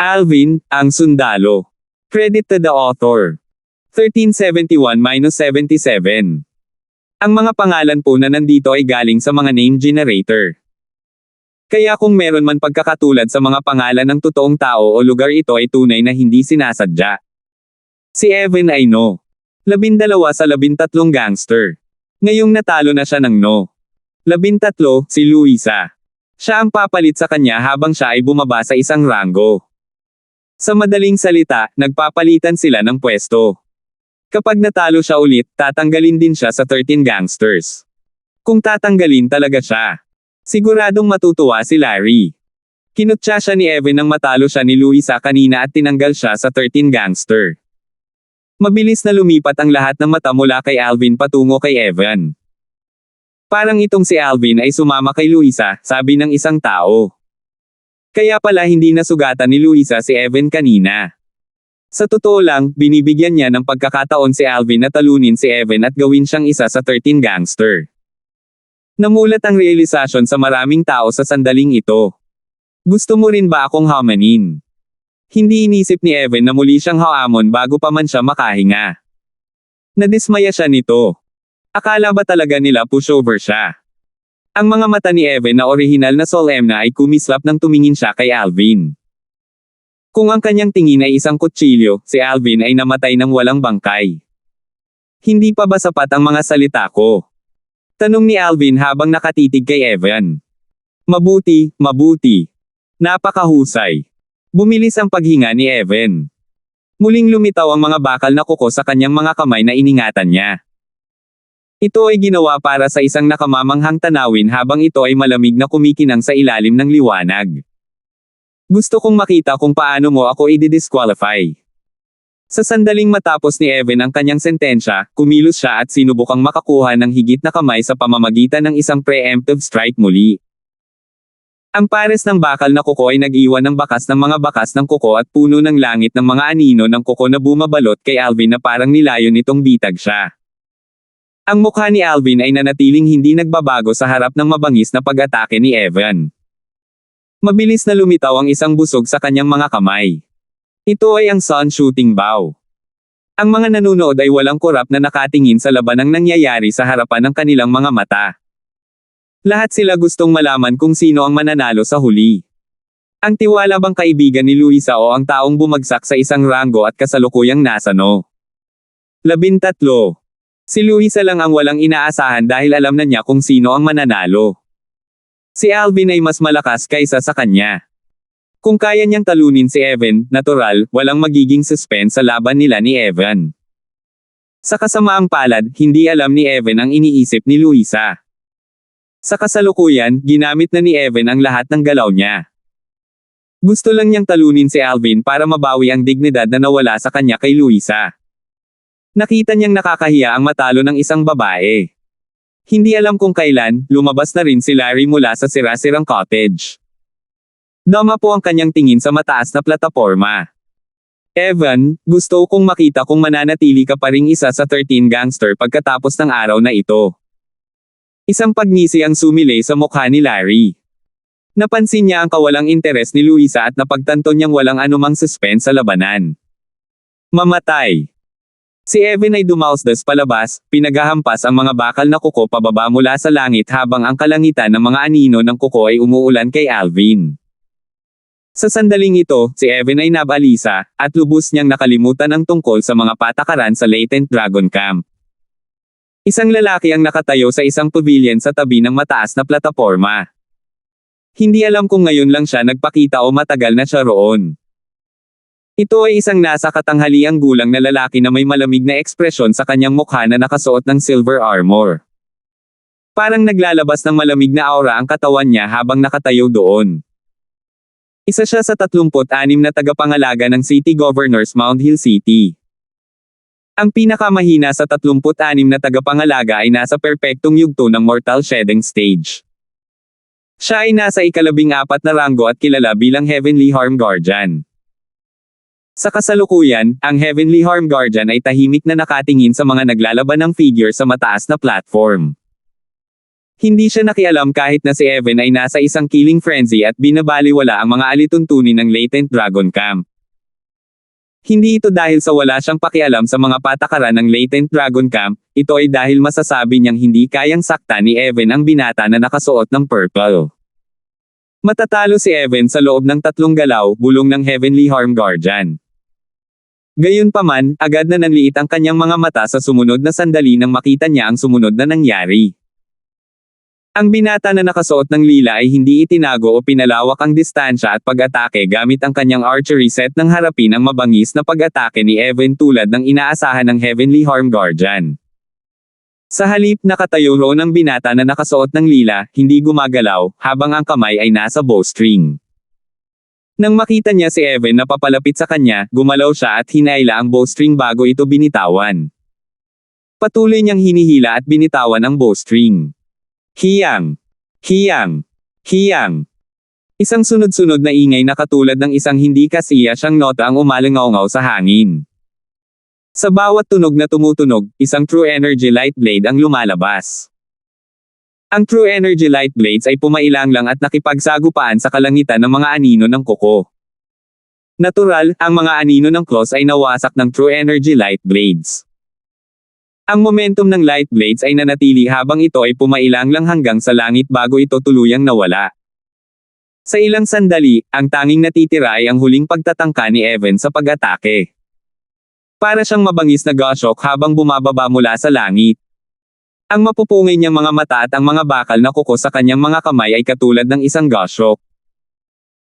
Alvin, ang sundalo. Credit to the author. 1371-77. Ang mga pangalan po na nandito ay galing sa mga name generator. Kaya kung meron man pagkakatulad sa mga pangalan ng totoong tao o lugar, ito ay tunay na hindi sinasadya. Si Evan ay no. 12 sa 13 gangster. Ngayong natalo na siya ng no. 13, si Luisa. Siya ang papalit sa kanya habang siya ay bumaba sa isang ranggo. Sa madaling salita, nagpapalitan sila ng pwesto. Kapag natalo siya ulit, tatanggalin din siya sa 13 gangsters. Kung tatanggalin talaga siya, siguradong matutuwa si Larry. Kinutya siya ni Evan nang matalo siya ni Luisa kanina at tinanggal siya sa 13 gangster. Mabilis na lumipat ang lahat ng mata mula kay Alvin patungo kay Evan. Parang itong si Alvin ay sumama kay Luisa, sabi ng isang tao. Kaya pala hindi nasugatan ni Luisa si Evan kanina. Sa totoo lang, binibigyan niya ng pagkakataon si Alvin na talunin si Evan at gawin siyang isa sa 13 gangster. Namulat ang realisasyon sa maraming tao sa sandaling ito. Gusto mo rin ba akong hamanin? Hindi inisip ni Evan na muli siyang haamon bago pa man siya makahinga. Nadismaya siya nito. Akala ba talaga nila pushover siya? Ang mga mata ni Evan na orihinal na solemna ay kumislap nang tumingin siya kay Alvin. Kung ang kanyang tingin ay isang kutsilyo, si Alvin ay namatay ng walang bangkay. Hindi pa ba sapat ang mga salita ko? Tanong ni Alvin habang nakatitig kay Evan. Mabuti, mabuti. Napakahusay. Bumilis ang paghinga ni Evan. Muling lumitaw ang mga bakal na kuko sa kanyang mga kamay na iningatan niya. Ito ay ginawa para sa isang nakamamanghang tanawin habang ito ay malamig na kumikinang sa ilalim ng liwanag. Gusto kong makita kung paano mo ako i-disqualify. Sa sandaling matapos ni Evan ang kanyang sentensya, kumilos siya at sinubukang makakuha ng higit na kamay sa pamamagitan ng isang preemptive strike muli. Ang pares ng bakal na kuko ay nag-iwan ng bakas ng mga bakas ng kuko at puno ng langit ng mga anino ng kuko na bumabalot kay Alvin na parang nilayon nitong bitag siya. Ang mukha ni Alvin ay nanatiling hindi nagbabago sa harap ng mabangis na pag-atake ni Evan. Mabilis na lumitaw ang isang busog sa kanyang mga kamay. Ito ay ang sun shooting bow. Ang mga nanunood ay walang kurap na nakatingin sa labanang nangyayari sa harapan ng kanilang mga mata. Lahat sila gustong malaman kung sino ang mananalo sa huli. Ang tiwala bang kaibigan ni Luisa o ang taong bumagsak sa isang ranggo at kasalukuyang nasa no? 13. Si Luisa lang ang walang inaasahan dahil alam na niya kung sino ang mananalo. Si Alvin ay mas malakas kaysa sa kanya. Kung kaya niyang talunin si Evan, natural, walang magiging suspense sa laban nila ni Evan. Sa kasamaang palad, hindi alam ni Evan ang iniisip ni Luisa. Sa kasalukuyan, ginamit na ni Evan ang lahat ng galaw niya. Gusto lang niyang talunin si Alvin para mabawi ang dignidad na nawala sa kanya kay Luisa. Nakita niyang nakakahiya ang matalo ng isang babae. Hindi alam kung kailan, lumabas na rin si Larry mula sa sira-sirang cottage. Dama po ang kanyang tingin sa mataas na plataporma. Evan, gusto kong makita kung mananatili ka pa ring isa sa 13 gangster pagkatapos ng araw na ito. Isang pagngisi ang sumilay sa mukha ni Larry. Napansin niya ang kawalang interes ni Luisa at napagtanto niyang walang anumang suspense sa labanan. Mamatay. Si Evan ay dumausdas palabas, pinaghahampas ang mga bakal na kuko pababa mula sa langit habang ang kalangitan ng mga anino ng kuko ay umuulan kay Alvin. Sa sandaling ito, si Evan ay nabalisa, at lubos niyang nakalimutan ang tungkol sa mga patakaran sa Latent Dragon Camp. Isang lalaki ang nakatayo sa isang pavilion sa tabi ng mataas na plataporma. Hindi alam kung ngayon lang siya nagpakita o matagal na siya roon. Ito ay isang nasa katanghaliang gulang na lalaki na may malamig na ekspresyon sa kanyang mukha na nakasuot ng silver armor. Parang naglalabas ng malamig na aura ang katawan niya habang nakatayo doon. Isa siya sa 36 na tagapangalaga ng City Governors Mount Hill City. Ang pinakamahina sa 36 na tagapangalaga ay nasa perpektong yugto ng mortal shedding stage. Siya ay nasa ika-14 na ranggo at kilala bilang Heavenly Harm Guardian. Sa kasalukuyan, ang Heavenly Harm Guardian ay tahimik na nakatingin sa mga naglalaban ng figure sa mataas na platform. Hindi siya nakialam kahit na si Evan ay nasa isang killing frenzy at binabaliwala ang mga alituntunin ng latent dragon camp. Hindi ito dahil sa wala siyang pakialam sa mga patakaran ng latent dragon camp, ito ay dahil masasabi niyang hindi kayang sakta ni Evan ang binata na nakasuot ng purple. Matatalo si Evan sa loob ng 3 galaw, bulong ng Heavenly Harm Guardian. Gayunpaman, agad na nanliit ang kanyang mga mata sa sumunod na sandali nang makita niya ang sumunod na nangyari. Ang binata na nakasuot ng lila ay hindi itinago o pinalawak ang distansya at pag-atake gamit ang kanyang archery set nang harapin ang mabangis na pag-atake ni Evan tulad ng inaasahan ng Heavenly Harm Guardian. Sa halip, nakatayo roon ang binata na nakasuot ng lila, hindi gumagalaw, habang ang kamay ay nasa bowstring. Nang makita niya si Evan na papalapit sa kanya, gumalaw siya at hinayla ang bowstring bago ito binitawan. Patuloy niyang hinihila at binitawan ang bowstring. Hiyang! Hiyang! Hiyang! Isang sunod-sunod na ingay na katulad ng isang hindi kasiya siyang nota ang umalangaw sa hangin. Sa bawat tunog na tumutunog, isang True Energy Light Blade ang lumalabas. Ang True Energy Light Blades ay pumailang lang at nakipagsagupaan sa kalangitan ng mga anino ng kuko. Natural, ang mga anino ng claws ay nawasak ng True Energy Light Blades. Ang momentum ng light blades ay nanatili habang ito ay pumailang lang hanggang sa langit bago ito tuluyang nawala. Sa ilang sandali, ang tanging natitira ay ang huling pagtatangka ni Evan sa pag-atake. Para siyang mabangis na goshawk habang bumababa mula sa langit. Ang mapupungay niyang mga mata at ang mga bakal na kuko sa kanyang mga kamay ay katulad ng isang goshawk.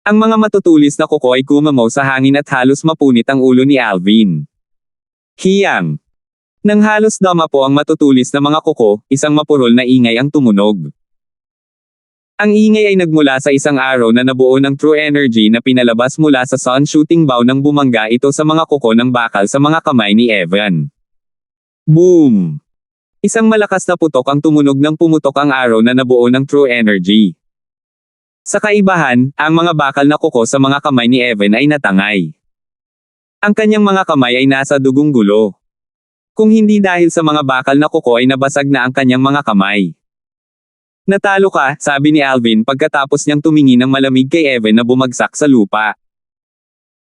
Ang mga matutulis na kuko ay kumamaw sa hangin at halos mapunit ang ulo ni Alvin. Hiyang! Nang halos dama po ang matutulis na mga kuko, isang mapurol na ingay ang tumunog. Ang ingay ay nagmula sa isang arrow na nabuo ng true energy na pinalabas mula sa sun shooting bow nang bumangga ito sa mga kuko ng bakal sa mga kamay ni Evan. Boom! Isang malakas na putok ang tumunog nang pumutok ang arrow na nabuo ng true energy. Sa kaibahan, ang mga bakal na kuko sa mga kamay ni Evan ay natangay. Ang kanyang mga kamay ay nasa dugong gulo. Kung hindi dahil sa mga bakal na kuko ay nabasag na ang kanyang mga kamay. Natalo ka, sabi ni Alvin pagkatapos niyang tumingin ng malamig kay Evan na bumagsak sa lupa.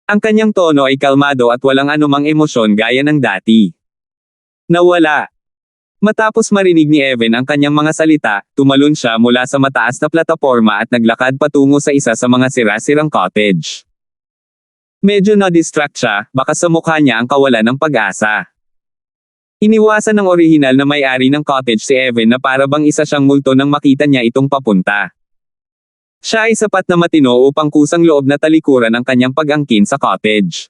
Ang kanyang tono ay kalmado at walang anumang emosyon gaya ng dati. Nawala. Matapos marinig ni Evan ang kanyang mga salita, tumalon siya mula sa mataas na plataporma at naglakad patungo sa isa sa mga sira-sirang cottage. Medyo na-distract siya, baka sa mukha niya ang kawalan ng pag-asa. Iniwasan ng orihinal na may-ari ng cottage si Evan na para bang isa siyang multo nang makita niya itong papunta. Siya ay sapat na matino upang kusang loob na talikuran ang kanyang pag-angkin sa cottage.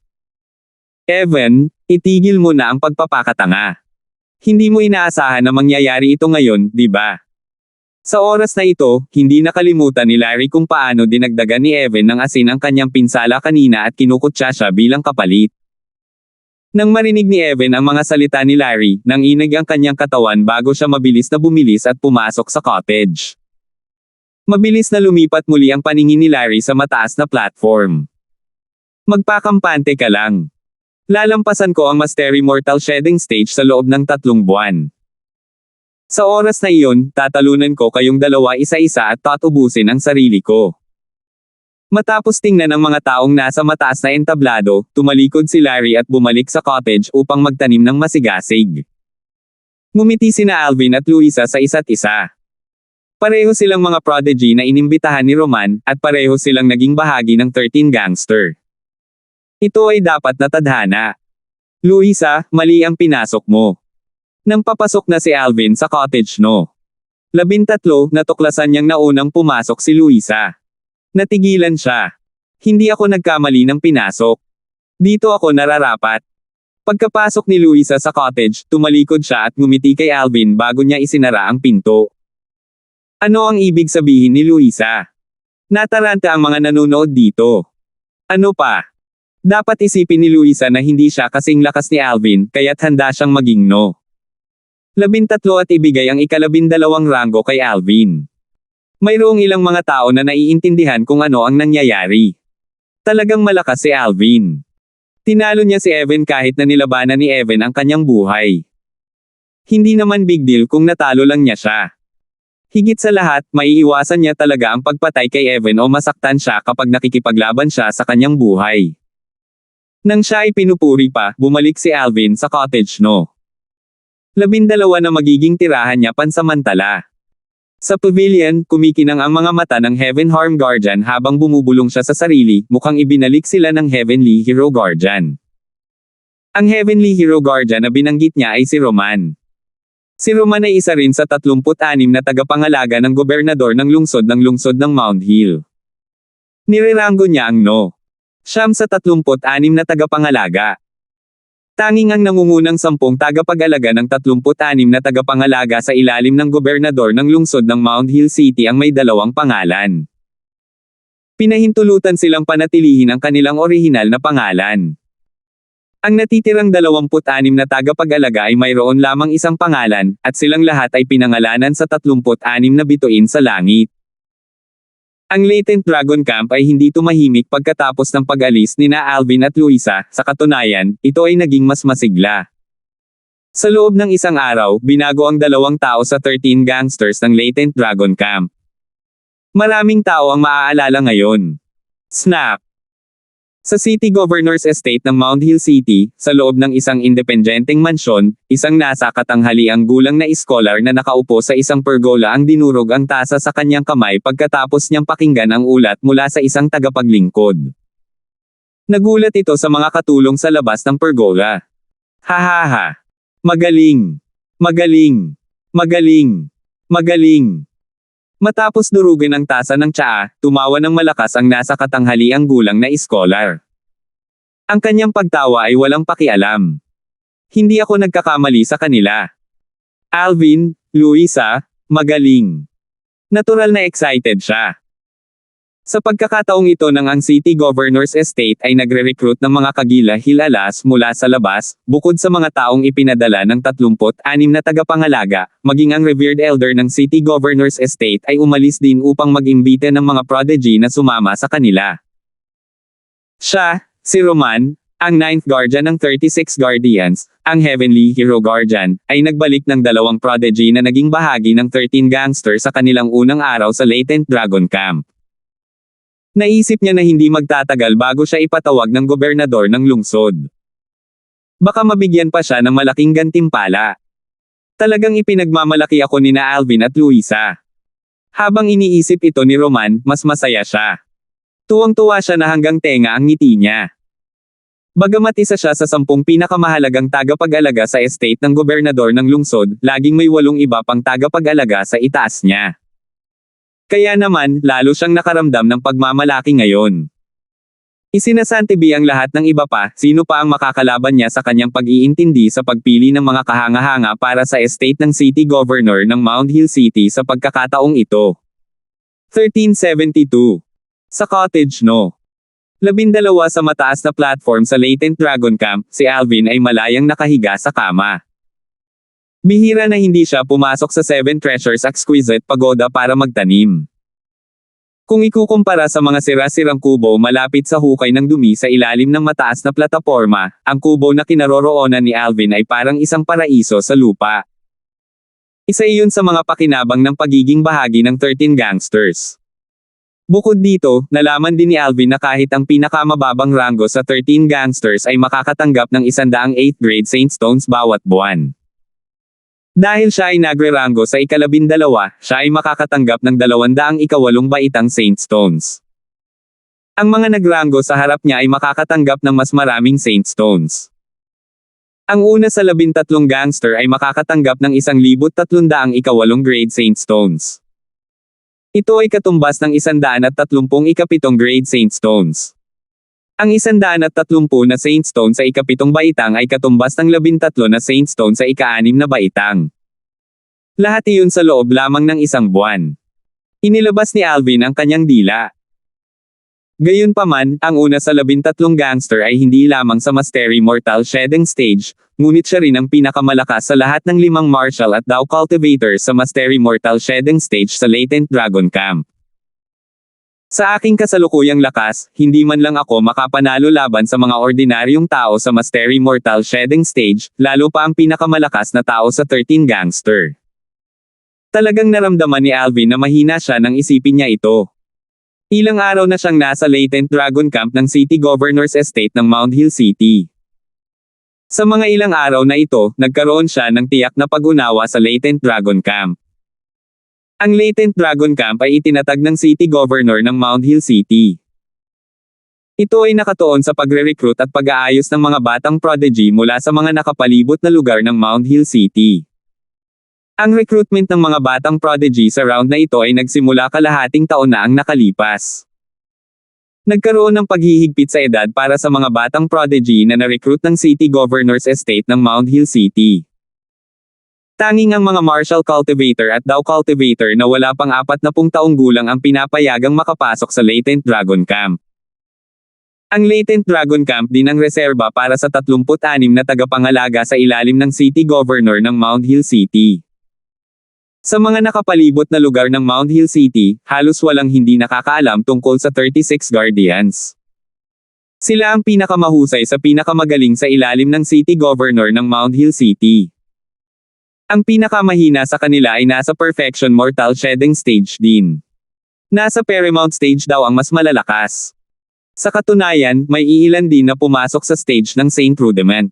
Evan, itigil mo na ang pagpapakatanga. Hindi mo inaasahan na mangyayari ito ngayon, di ba? Sa oras na ito, hindi nakalimutan ni Larry kung paano dinagdagan ni Evan ng asin ang kanyang pinsala kanina at kinukutsa siya bilang kapalit. Nang marinig ni Evan ang mga salita ni Larry, nanginig ang kanyang katawan bago siya mabilis na bumilis at pumasok sa cottage. Mabilis na lumipat muli ang paningin ni Larry sa mataas na platform. Magpakampante ka lang. Lalampasan ko ang Mastery Mortal Shedding Stage sa loob ng 3 buwan. Sa oras na iyon, tatalunan ko kayong dalawa isa-isa at tatubusin ang sarili ko. Matapos tingnan ng mga taong nasa mataas na entablado, tumalikod si Larry at bumalik sa cottage upang magtanim ng masigasig. Ngumiti sina Alvin at Luisa sa isa't isa. Pareho silang mga prodigy na inimbitahan ni Roman, at pareho silang naging bahagi ng 13 Gangster. Ito ay dapat na tadhana. Luisa, mali ang pinasok mo. Nang papasok na si Alvin sa cottage no. 13, natuklasan niyang naunang pumasok si Luisa. Natigilan siya. Hindi ako nagkamali ng pinasok. Dito ako nararapat. Pagkapasok ni Luisa sa cottage, tumalikod siya at ngumiti kay Alvin bago niya isinara ang pinto. Ano ang ibig sabihin ni Luisa? Nataranta ang mga nanonood dito. Ano pa? Dapat isipin ni Luisa na hindi siya kasing lakas ni Alvin, kaya't handa siyang maging no. 13 at ibigay ang ika-12 ranggo kay Alvin. Mayroong ilang mga tao na naiintindihan kung ano ang nangyayari. Talagang malakas si Alvin. Tinalo niya si Evan kahit na nilabanan ni Evan ang kanyang buhay. Hindi naman big deal kung natalo lang niya siya. Higit sa lahat, maiiwasan niya talaga ang pagpatay kay Evan o masaktan siya kapag nakikipaglaban siya sa kanyang buhay. Nang siya ay pinupuri pa, bumalik si Alvin sa cottage no. 12 na magiging tirahan niya pansamantala. Sa pavilion, kumikinang ang mga mata ng Heaven Harm Guardian habang bumubulong siya sa sarili, mukhang ibinalik sila ng Heavenly Hero Guardian. Ang Heavenly Hero Guardian na binanggit niya ay si Roman. Si Roman ay isa rin sa 36 na tagapangalaga ng gobernador ng lungsod ng Mount Hill. Nireranggo niya ang No. 9 sa 36 na tagapangalaga. Tanging ang nangungunang 10 tagapag-alaga ng 36 na tagapangalaga sa ilalim ng gobernador ng lungsod ng Mount Hill City ang may 2 pangalan. Pinahintulutan silang panatilihin ang kanilang orihinal na pangalan. Ang natitirang 26 na tagapag-alaga ay mayroon lamang isang pangalan, at silang lahat ay pinangalanan sa 36 na bituin sa langit. Ang Latent Dragon Camp ay hindi tumahimik pagkatapos ng pag-alis nina Alvin at Luisa, sa katunayan, ito ay naging mas masigla. Sa loob ng isang araw, binago ang 2 tao sa 13 gangsters ng Latent Dragon Camp. Maraming tao ang maaalala ngayon. Snap! Sa City Governor's Estate ng Mount Hill City, sa loob ng isang independenteng mansyon, isang nasa katanghaliang gulang na iskolar na nakaupo sa isang pergola ang dinurog ang tasa sa kanyang kamay pagkatapos niyang pakinggan ang ulat mula sa isang tagapaglingkod. Nagulat ito sa mga katulong sa labas ng pergola. Hahaha! Magaling! Magaling! Magaling! Magaling! Matapos durugin ang tasa ng tsaa, tumawa ng malakas ang nasa katanghaliang gulang na iskolar. Ang kanyang pagtawa ay walang pakialam. Hindi ako nagkakamali sa kanila. Alvin, Luisa, magaling. Natural na excited siya. Sa pagkakataong ito nang ang City Governor's Estate ay nagre-recruit ng mga kagila-hilalas mula sa labas, bukod sa mga taong ipinadala ng 36 na tagapangalaga, maging ang revered elder ng City Governor's Estate ay umalis din upang mag-imbita ng mga prodigy na sumama sa kanila. Siya, si Roman, ang 9th Guardian ng 36 Guardians, ang Heavenly Hero Guardian, ay nagbalik ng 2 prodigy na naging bahagi ng 13 gangsters sa kanilang unang araw sa Latent Dragon Camp. Naisip niya na hindi magtatagal bago siya ipatawag ng gobernador ng lungsod. Baka mabigyan pa siya ng malaking gantimpala. Talagang ipinagmamalaki ako nina Alvin at Luisa. Habang iniisip ito ni Roman, mas masaya siya. Tuwang-tuwa siya na hanggang tenga ang ngiti niya. Bagamat isa siya sa 10 pinakamahalagang tagapag-alaga sa estate ng gobernador ng lungsod, laging may 8 iba pang tagapag-alaga sa itaas niya. Kaya naman, lalo siyang nakaramdam ng pagmamalaki ngayon. Isinasantabi ang lahat ng iba pa, sino pa ang makakalaban niya sa kanyang pag-iintindi sa pagpili ng mga kahanga-hanga para sa estate ng City Governor ng Mount Hill City sa pagkakataong ito. 1372. Sa cottage no. 12 sa mataas na platform sa Latent Dragon Camp, si Alvin ay malayang nakahiga sa kama. Bihira na hindi siya pumasok sa 7 Treasures Exquisite Pagoda para magtanim. Kung ikukumpara sa mga sira-sirang kubo malapit sa hukay ng dumi sa ilalim ng mataas na plataporma, ang kubo na kinaroroonan ni Alvin ay parang isang paraiso sa lupa. Isa iyon sa mga pakinabang ng pagiging bahagi ng 13 gangsters. Bukod dito, nalaman din ni Alvin na kahit ang pinakamababang ranggo sa 13 gangsters ay makakatanggap ng 100 8th grade Saintstones bawat buwan. Dahil siya ay nagre-ranggo sa ika-12, siya ay makakatanggap ng 208 baitang Saintstones. Ang mga nagranggo sa harap niya ay makakatanggap ng mas maraming Saintstones. Ang una sa 13 gangster ay makakatanggap ng 1,300 ika-8 grade Saintstones. Ito ay katumbas ng 130 ika-7 grade Saintstones. Ang 130 na Saintstone sa ika-7 baitang ay katumbas ng 13 na Saintstone sa ika-6 na baitang. Lahat iyon sa loob lamang ng 1 buwan. Inilabas ni Alvin ang kanyang dila. Gayunpaman, ang una sa 13 gangster ay hindi lamang sa Mastery Mortal Shedding Stage, ngunit siya rin ang pinakamalakas sa lahat ng 5 martial at Dao cultivators sa Mastery Mortal Shedding Stage sa Latent Dragon Camp. Sa aking kasalukuyang lakas, hindi man lang ako makapanalo laban sa mga ordinaryong tao sa Mastery Mortal Shedding Stage, lalo pa ang pinakamalakas na tao sa 13 gangster. Talagang naramdaman ni Alvin na mahina siya nang isipin niya ito. Ilang araw na siyang nasa latent dragon camp ng City Governor's Estate ng Mount Hill City. Sa mga ilang araw na ito, nagkaroon siya ng tiyak na pag-unawa sa latent dragon camp. Ang latent dragon camp ay itinatag ng City Governor ng Mount Hill City. Ito ay nakatuon sa pagre-recruit at pag-aayos ng mga batang prodigy mula sa mga nakapalibot na lugar ng Mount Hill City. Ang recruitment ng mga batang prodigy sa round na ito ay nagsimula kalahating taon na ang nakalipas. Nagkaroon ng paghihigpit sa edad para sa mga batang prodigy na na-recruit ng City Governor's Estate ng Mount Hill City. Tanging ang mga martial cultivator at Dao cultivator na wala pang 40 taong gulang ang pinapayagang makapasok sa latent dragon camp. Ang latent dragon camp din ang reserba para sa 36 na tagapangalaga sa ilalim ng City Governor ng Mount Hill City. Sa mga nakapalibot na lugar ng Mount Hill City, halos walang hindi nakakaalam tungkol sa 36 Guardians. Sila ang pinakamahusay sa pinakamagaling sa ilalim ng City Governor ng Mount Hill City. Ang pinakamahina sa kanila ay nasa Perfection Mortal Shedding Stage din. Nasa Paramount Stage daw ang mas malalakas. Sa katunayan, may iilan din na pumasok sa stage ng Saint Rudiment.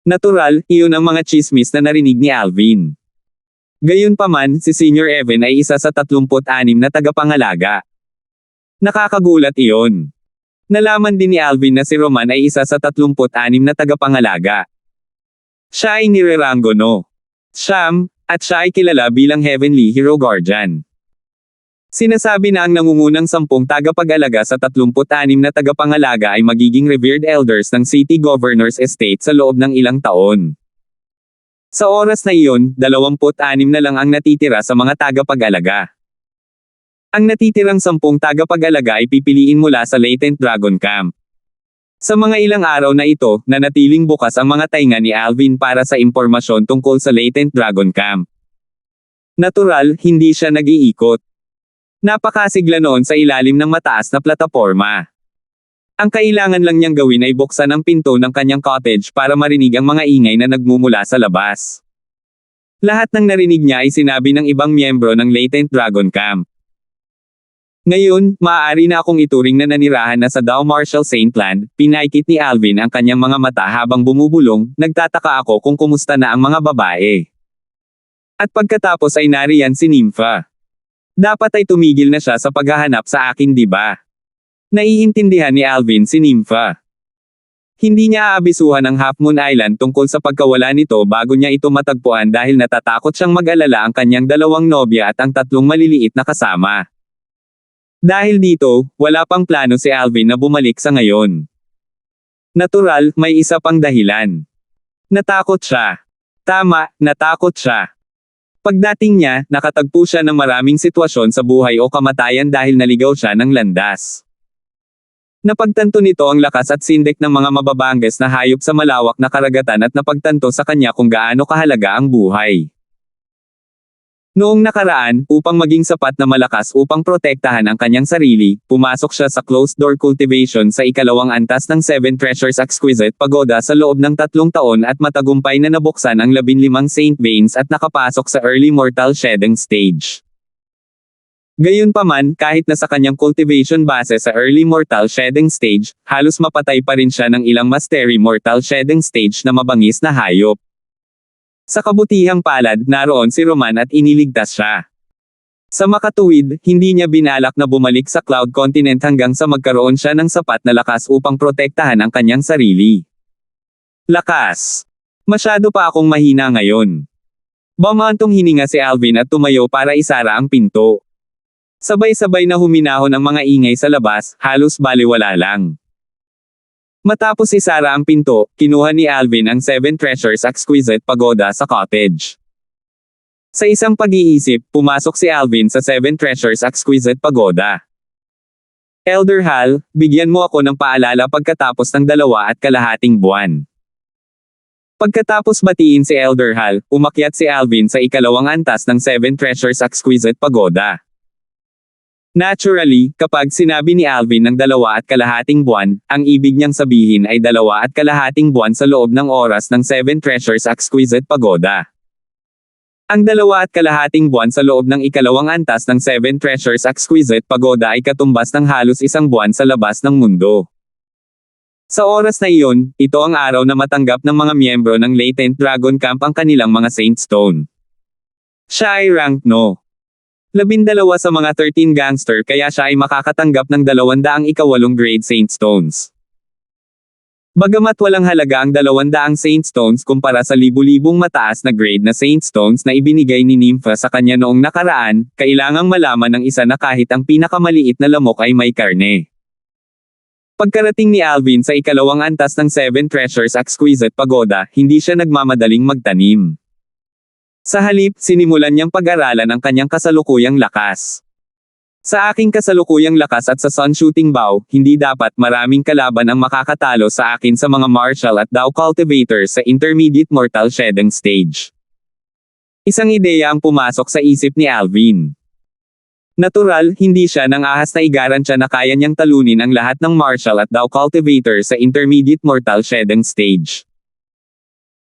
Natural, iyon ang mga chismis na narinig ni Alvin. Gayunpaman, si Senior Evan ay isa sa 36 na tagapangalaga. Nakakagulat iyon. Nalaman din ni Alvin na si Roman ay isa sa 36 na tagapangalaga. Siya ay nirerango no. Siyam, at siya ay kilala bilang Heavenly Hero Guardian. Sinasabi na ang nangungunang 10 tagapag-alaga sa 36 na tagapangalaga ay magiging revered elders ng City Governor's Estate sa loob ng ilang taon. Sa oras na iyon, 26 na lang ang natitira sa mga tagapag-alaga. Ang natitirang 10 tagapag-alaga ay pipiliin mula sa latent dragon camp. Sa mga ilang araw na ito, nanatiling bukas ang mga tainga ni Alvin para sa impormasyon tungkol sa latent dragon camp. Natural, hindi siya nag-iikot. Napakasigla noon sa ilalim ng mataas na plataporma. Ang kailangan lang niyang gawin ay buksan ang pinto ng kanyang cottage para marinig ang mga ingay na nagmumula sa labas. Lahat ng narinig niya ay sinabi ng ibang miyembro ng latent dragon camp. Ngayon, maaari na akong ituring na nanirahan na sa Dao Martial Saintland, pinaikit ni Alvin ang kanyang mga mata habang bumubulong, nagtataka ako kung kumusta na ang mga babae. At pagkatapos ay nariyan si Nympha. Dapat ay tumigil na siya sa paghahanap sa akin, di ba? Naiintindihan ni Alvin si Nympha. Hindi niya aabisuhan ang Half Moon Island tungkol sa pagkawala nito bago niya ito matagpuan dahil natatakot siyang mag-alala ang kanyang 2 nobya at ang 3 maliliit na kasama. Dahil dito, wala pang plano si Alvin na bumalik sa ngayon. Natural, may isa pang dahilan. Natakot siya. Tama, natakot siya. Pagdating niya, nakatagpo siya ng maraming sitwasyon sa buhay o kamatayan dahil naligaw siya ng landas. Napagtanto nito ang lakas at sindik ng mga mababanges na hayop sa malawak na karagatan at napagtanto sa kanya kung gaano kahalaga ang buhay. Noong nakaraan, upang maging sapat na malakas upang protektahan ang kanyang sarili, pumasok siya sa closed-door cultivation sa ikalawang antas ng 7 Treasures Exquisite Pagoda sa loob ng 3 taon at matagumpay na nabuksan ang 15 Saint Veins at nakapasok sa Early Mortal Shedding Stage. Gayunpaman, kahit na sa kanyang cultivation base sa Early Mortal Shedding Stage, halos mapatay pa rin siya ng ilang Mastery Mortal Shedding Stage na mabangis na hayop. Sa kabutihang palad, naroon si Roman at iniligtas siya. Sa makatuwid, hindi niya binalak na bumalik sa Cloud Continent hanggang sa magkaroon siya ng sapat na lakas upang protektahan ang kanyang sarili. Lakas! Masyado pa akong mahina ngayon. Bumantong hininga si Alvin at tumayo para isara ang pinto. Sabay-sabay na huminahon ang mga ingay sa labas, halos baliwala lang. Matapos isara ang pinto, kinuha ni Alvin ang 7 Treasures Exquisite Pagoda sa cottage. Sa isang pag-iisip, pumasok si Alvin sa 7 Treasures Exquisite Pagoda. Elder Hal, bigyan mo ako ng paalala pagkatapos ng 2.5 buwan. Pagkatapos batiin si Elder Hal, umakyat si Alvin sa ikalawang antas ng 7 Treasures Exquisite Pagoda. Naturally, kapag sinabi ni Alvin ng 2.5 buwan, ang ibig niyang sabihin ay 2.5 buwan sa loob ng oras ng 7 Treasures Exquisite Pagoda. Ang 2.5 buwan sa loob ng ikalawang antas ng 7 Treasures Exquisite Pagoda ay katumbas ng halos 1 buwan sa labas ng mundo. Sa oras na iyon, ito ang araw na matanggap ng mga miyembro ng Latent Dragon Camp ang kanilang mga Saint Stone. Siya ay rank No. 12 sa mga 13 gangster kaya siya ay makakatanggap ng 208 grade Saint Stones. Bagamat walang halaga ang 200 Saint Stones kumpara sa libu-libong mataas na grade na Saint Stones na ibinigay ni Nympha sa kanya noong nakaraan, kailangang malaman ng isa na kahit ang pinakamaliit na lamok ay may karne. Pagkarating ni Alvin sa ikalawang antas ng 7 Treasures Exquisite Pagoda, hindi siya nagmamadaling magtanim. Sa halip, sinimulan niyang pag-aralan ang kanyang kasalukuyang lakas. Sa aking kasalukuyang lakas at sa Sun Shooting Bow, hindi dapat maraming kalaban ang makakatalo sa akin sa mga Martial at Dao Cultivators sa Intermediate Mortal Shedding Stage. Isang ideya ang pumasok sa isip ni Alvin. Natural, hindi siya nang ahas na igarantya na kaya niyang talunin ang lahat ng Martial at Dao Cultivators sa Intermediate Mortal Shedding Stage.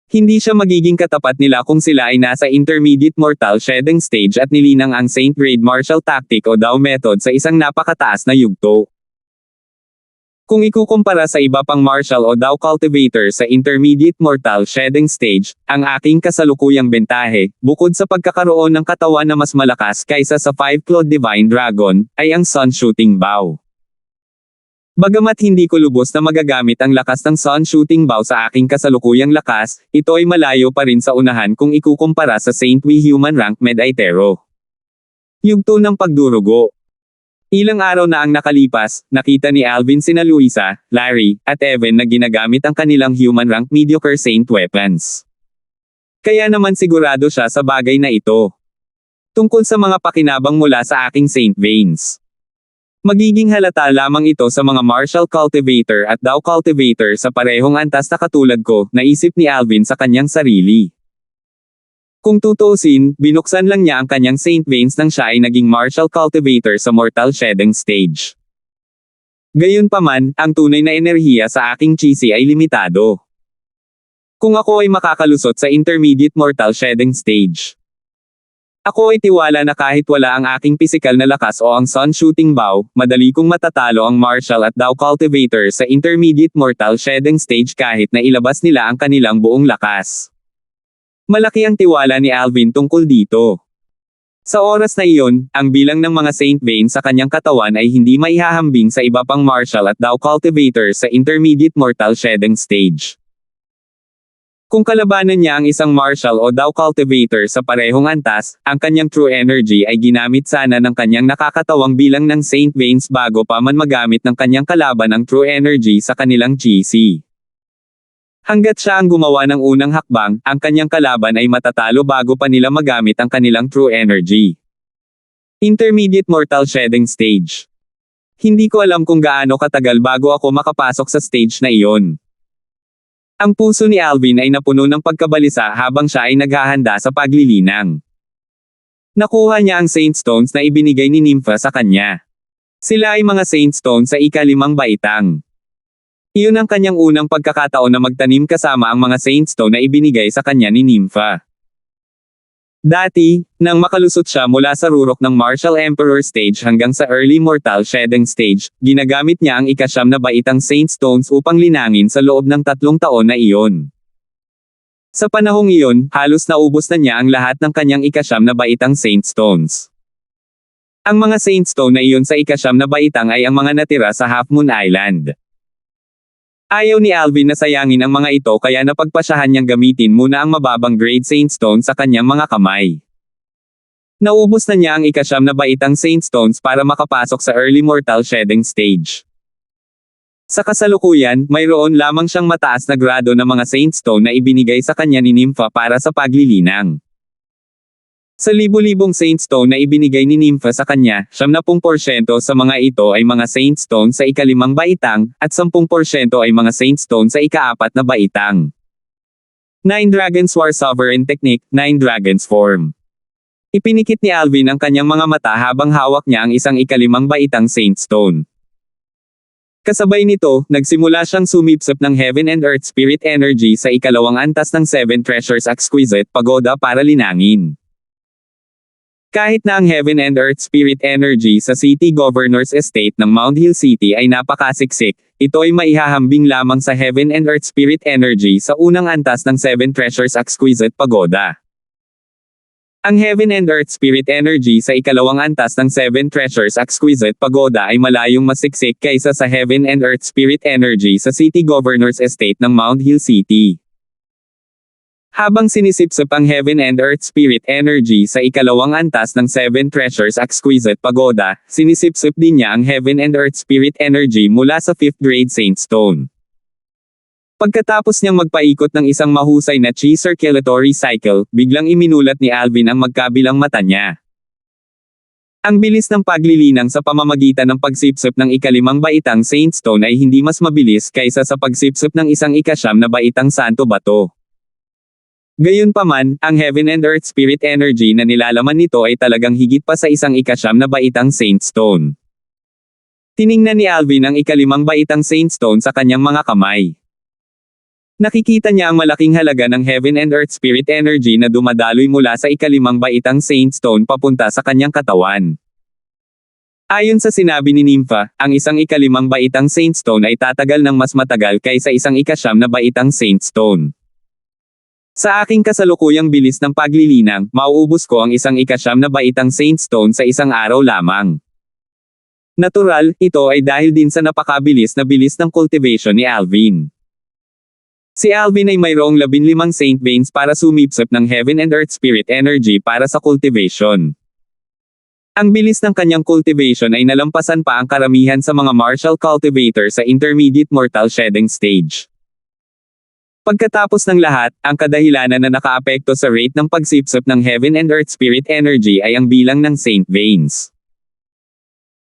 Hindi siya magiging katapat nila kung sila ay nasa Intermediate Mortal Shedding Stage at nilinang ang Saint Grade Martial Tactic o Dao Method sa isang napakataas na yugto. Kung ikukumpara sa iba pang Martial o Dao Cultivator sa Intermediate Mortal Shedding Stage, ang aking kasalukuyang bentahe, bukod sa pagkakaroon ng katawan na mas malakas kaysa sa 5-clawed Divine Dragon, ay ang Sun Shooting Bow. Bagamat hindi ko lubos na magagamit ang lakas ng Sun Shooting Bow sa aking kasalukuyang lakas, ito ay malayo pa rin sa unahan kung ikukumpara sa Saint Wii Human Rank Med Aetero. Yugto ng pagdurugo. Ilang araw na ang nakalipas, nakita ni Alvin sina Luisa, Larry, at Evan na ginagamit ang kanilang Human Rank Mediocre Saint Weapons. Kaya naman sigurado siya sa bagay na ito. Tungkol sa mga pakinabang mula sa aking Saint Veins. Magiging halata lamang ito sa mga Martial Cultivator at Dao Cultivator sa parehong antas na katulad ko, naisip ni Alvin sa kanyang sarili. Kung tutuusin, binuksan lang niya ang kanyang Saint Veins nang siya ay naging Martial Cultivator sa Mortal Shedding Stage. Gayunpaman, ang tunay na enerhiya sa aking Chi ay limitado. Kung ako ay makakalusot sa Intermediate Mortal Shedding Stage, ako ay tiwala na kahit wala ang aking pisikal na lakas o ang Sun Shooting Bow, madali kong matatalo ang Martial at Dao Cultivator sa Intermediate Mortal Shedding Stage kahit na ilabas nila ang kanilang buong lakas. Malaki ang tiwala ni Alvin tungkol dito. Sa oras na iyon, ang bilang ng mga Saint Veins sa kanyang katawan ay hindi maihahambing sa iba pang Martial at Dao Cultivators sa Intermediate Mortal Shedding Stage. Kung kalabanan niya ang isang Martial o Dao Cultivator sa parehong antas, ang kanyang True Energy ay ginamit sana ng kanyang nakakatawang bilang ng Saint Veins bago pa man magamit ng kanyang kalaban ang True Energy sa kanilang Chi. Hanggat siya ang gumawa ng unang hakbang, ang kanyang kalaban ay matatalo bago pa nila magamit ang kanilang True Energy. Intermediate Mortal Shedding Stage. Hindi ko alam kung gaano katagal bago ako makapasok sa stage na iyon. Ang puso ni Alvin ay napuno ng pagkabalisa habang siya ay naghahanda sa paglilinang. Nakuha niya ang Saint Stones na ibinigay ni Nympha sa kanya. Sila ay mga Saint Stones sa ika-5 baitang. Iyon ang kanyang unang pagkakataon na magtanim kasama ang mga Saint Stone na ibinigay sa kanya ni Nympha. Dati, nang makalusot siya mula sa rurok ng Martial Emperor Stage hanggang sa Early Mortal Shedding Stage, ginagamit niya ang ika-9 na baitang Saint Stones upang linangin sa loob ng 3 taon na iyon. Sa panahong iyon, halos naubos na niya ang lahat ng kanyang ika-9 na baitang Saint Stones. Ang mga Saint Stone na iyon sa ika-9 na baitang ay ang mga natira sa Half Moon Island. Ayaw ni Alvin na sayangin ang mga ito kaya napagpasyahan niyang gamitin muna ang mababang grade Saint Stone sa kanyang mga kamay. Naubos na niya ang ika-9 na baitang Saint Stones para makapasok sa Early Mortal Shedding Stage. Sa kasalukuyan, mayroon lamang siyang mataas na grado na mga Saint Stone na ibinigay sa kanya ni Nympha para sa paglilinang. Sa libu-libong Saint Stone na ibinigay ni Nympha sa kanya, 70% sa mga ito ay mga Saint Stone sa ika-5 baitang, at 10% ay mga Saint Stone sa ika-4 na baitang. 9 Dragons War Sovereign Technique, 9 Dragons Form. Ipinikit ni Alvin ang kanyang mga mata habang hawak niya ang isang ika-5 baitang Saint Stone. Kasabay nito, nagsimula siyang sumipsip ng Heaven and Earth Spirit Energy sa ikalawang antas ng 7 Treasures Exquisite Pagoda para linangin. Kahit na ang Heaven and Earth Spirit Energy sa City Governor's Estate ng Mount Hill City ay napakasiksik, ito ay maihahambing lamang sa Heaven and Earth Spirit Energy sa unang antas ng Seven Treasures Exquisite Pagoda. Ang Heaven and Earth Spirit Energy sa ikalawang antas ng Seven Treasures Exquisite Pagoda ay malayong masiksik kaysa sa Heaven and Earth Spirit Energy sa City Governor's Estate ng Mount Hill City. Habang sinisipsip ang Heaven and Earth Spirit Energy sa ikalawang antas ng Seven Treasures Exquisite Pagoda, sinisipsip din niya ang Heaven and Earth Spirit Energy mula sa 5th grade Saint Stone. Pagkatapos niyang magpaikot ng isang mahusay na chi circulatory cycle, biglang iminulat ni Alvin ang magkabilang mata niya. Ang bilis ng paglilinang sa pamamagitan ng pagsipsip ng ikalimang baitang Saint Stone ay hindi mas mabilis kaysa sa pagsipsip ng isang ikasyam na baitang Santo Bato. Gayunpaman, ang Heaven and Earth Spirit Energy na nilalaman nito ay talagang higit pa sa isang ikasyam na baitang Saint Stone. Tiningnan ni Alvin ang ikalimang baitang Saint Stone sa kanyang mga kamay. Nakikita niya ang malaking halaga ng Heaven and Earth Spirit Energy na dumadaloy mula sa ikalimang baitang Saint Stone papunta sa kanyang katawan. Ayon sa sinabi ni Nympha, ang isang ikalimang baitang Saint Stone ay tatagal ng mas matagal kaysa isang ikasyam na baitang Saint Stone. Sa aking kasalukuyang bilis ng paglilinang, mauubos ko ang isang ikasyam na baitang Saint Stone sa isang araw lamang. Natural, ito ay dahil din sa napakabilis na bilis ng cultivation ni Alvin. Si Alvin ay mayroong 15 Saint Veins para sumipsip ng Heaven and Earth Spirit Energy para sa cultivation. Ang bilis ng kanyang cultivation ay nalampasan pa ang karamihan sa mga martial cultivator sa intermediate mortal shedding stage. Pagkatapos ng lahat, ang kadahilanan na nakaapekto sa rate ng pagsipsip ng Heaven and Earth Spirit Energy ay ang bilang ng Saint Veins.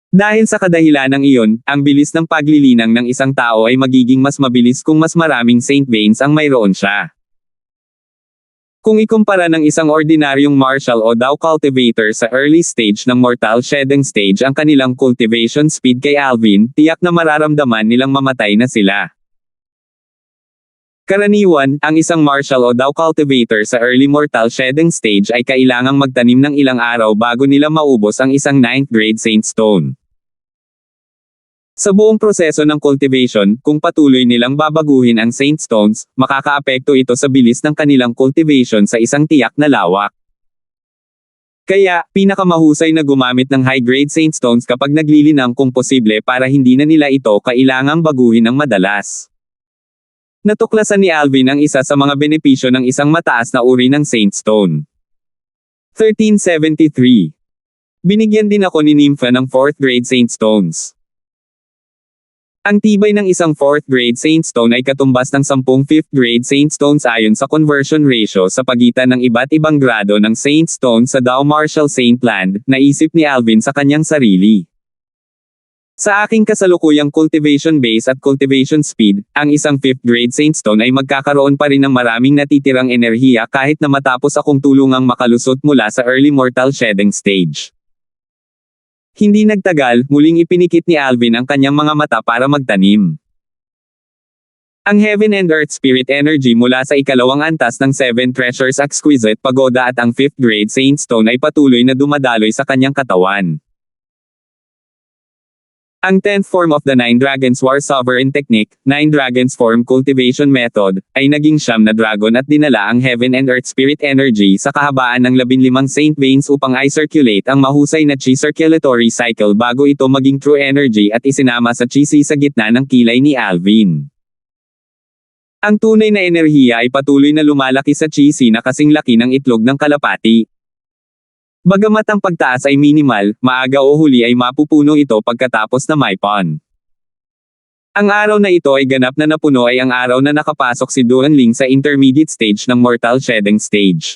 Dahil sa kadahilanang iyon, ang bilis ng paglilinang ng isang tao ay magiging mas mabilis kung mas maraming Saint Veins ang mayroon siya. Kung ikumpara ng isang ordinaryong martial o Dao cultivator sa early stage ng mortal shedding stage ang kanilang cultivation speed kay Alvin, tiyak na mararamdaman nilang mamatay na sila. Karaniwan, ang isang martial o Dao cultivator sa early mortal shedding stage ay kailangang magtanim ng ilang araw bago nila maubos ang isang 9th grade Saint Stone. Sa buong proseso ng cultivation, kung patuloy nilang babaguhin ang Saint Stones, makakaapekto ito sa bilis ng kanilang cultivation sa isang tiyak na lawak. Kaya, pinakamahusay na gumamit ng high-grade Saint Stones kapag naglilinang kung posible para hindi na nila ito kailangang baguhin ng madalas. Natuklasan ni Alvin ang isa sa mga benepisyo ng isang mataas na uri ng Saint Stone. 1373. Binigyan din ako ni Nympha ng 4th grade Saint Stones. Ang tibay ng isang 4th grade Saint Stone ay katumbas ng 10 5th grade Saint Stones ayon sa conversion ratio sa pagitan ng iba't ibang grado ng Saint Stone sa Dao Martial Saint Land, naisip ni Alvin sa kanyang sarili. Sa aking kasalukuyang cultivation base at cultivation speed, ang isang 5th grade Saint Stone ay magkakaroon pa rin ng maraming natitirang enerhiya kahit na matapos akong tulungang makalusot mula sa early mortal shedding stage. Hindi nagtagal, muling ipinikit ni Alvin ang kanyang mga mata para magtanim. Ang Heaven and Earth Spirit Energy mula sa ikalawang antas ng Seven Treasures Exquisite Pagoda at ang 5th grade Saint Stone ay patuloy na dumadaloy sa kanyang katawan. Ang 10th form of the Nine Dragons War Sovereign Technique, Nine Dragons Form Cultivation Method, ay naging 9 na dragon at dinala ang Heaven and Earth Spirit Energy sa kahabaan ng 15 Saint Veins upang i-circulate ang mahusay na chi circulatory cycle bago ito maging true energy at isinama sa chi sa gitna ng kilay ni Alvin. Ang tunay na enerhiya ay patuloy na lumalaki sa chi na kasing laki ng itlog ng kalapati. Bagamat ang pagtaas ay minimal, maaga o huli ay mapupuno ito pagkatapos na maipon. Ang araw na ito ay ganap na napuno ay ang araw na nakapasok si Duanling sa intermediate stage ng mortal shedding stage.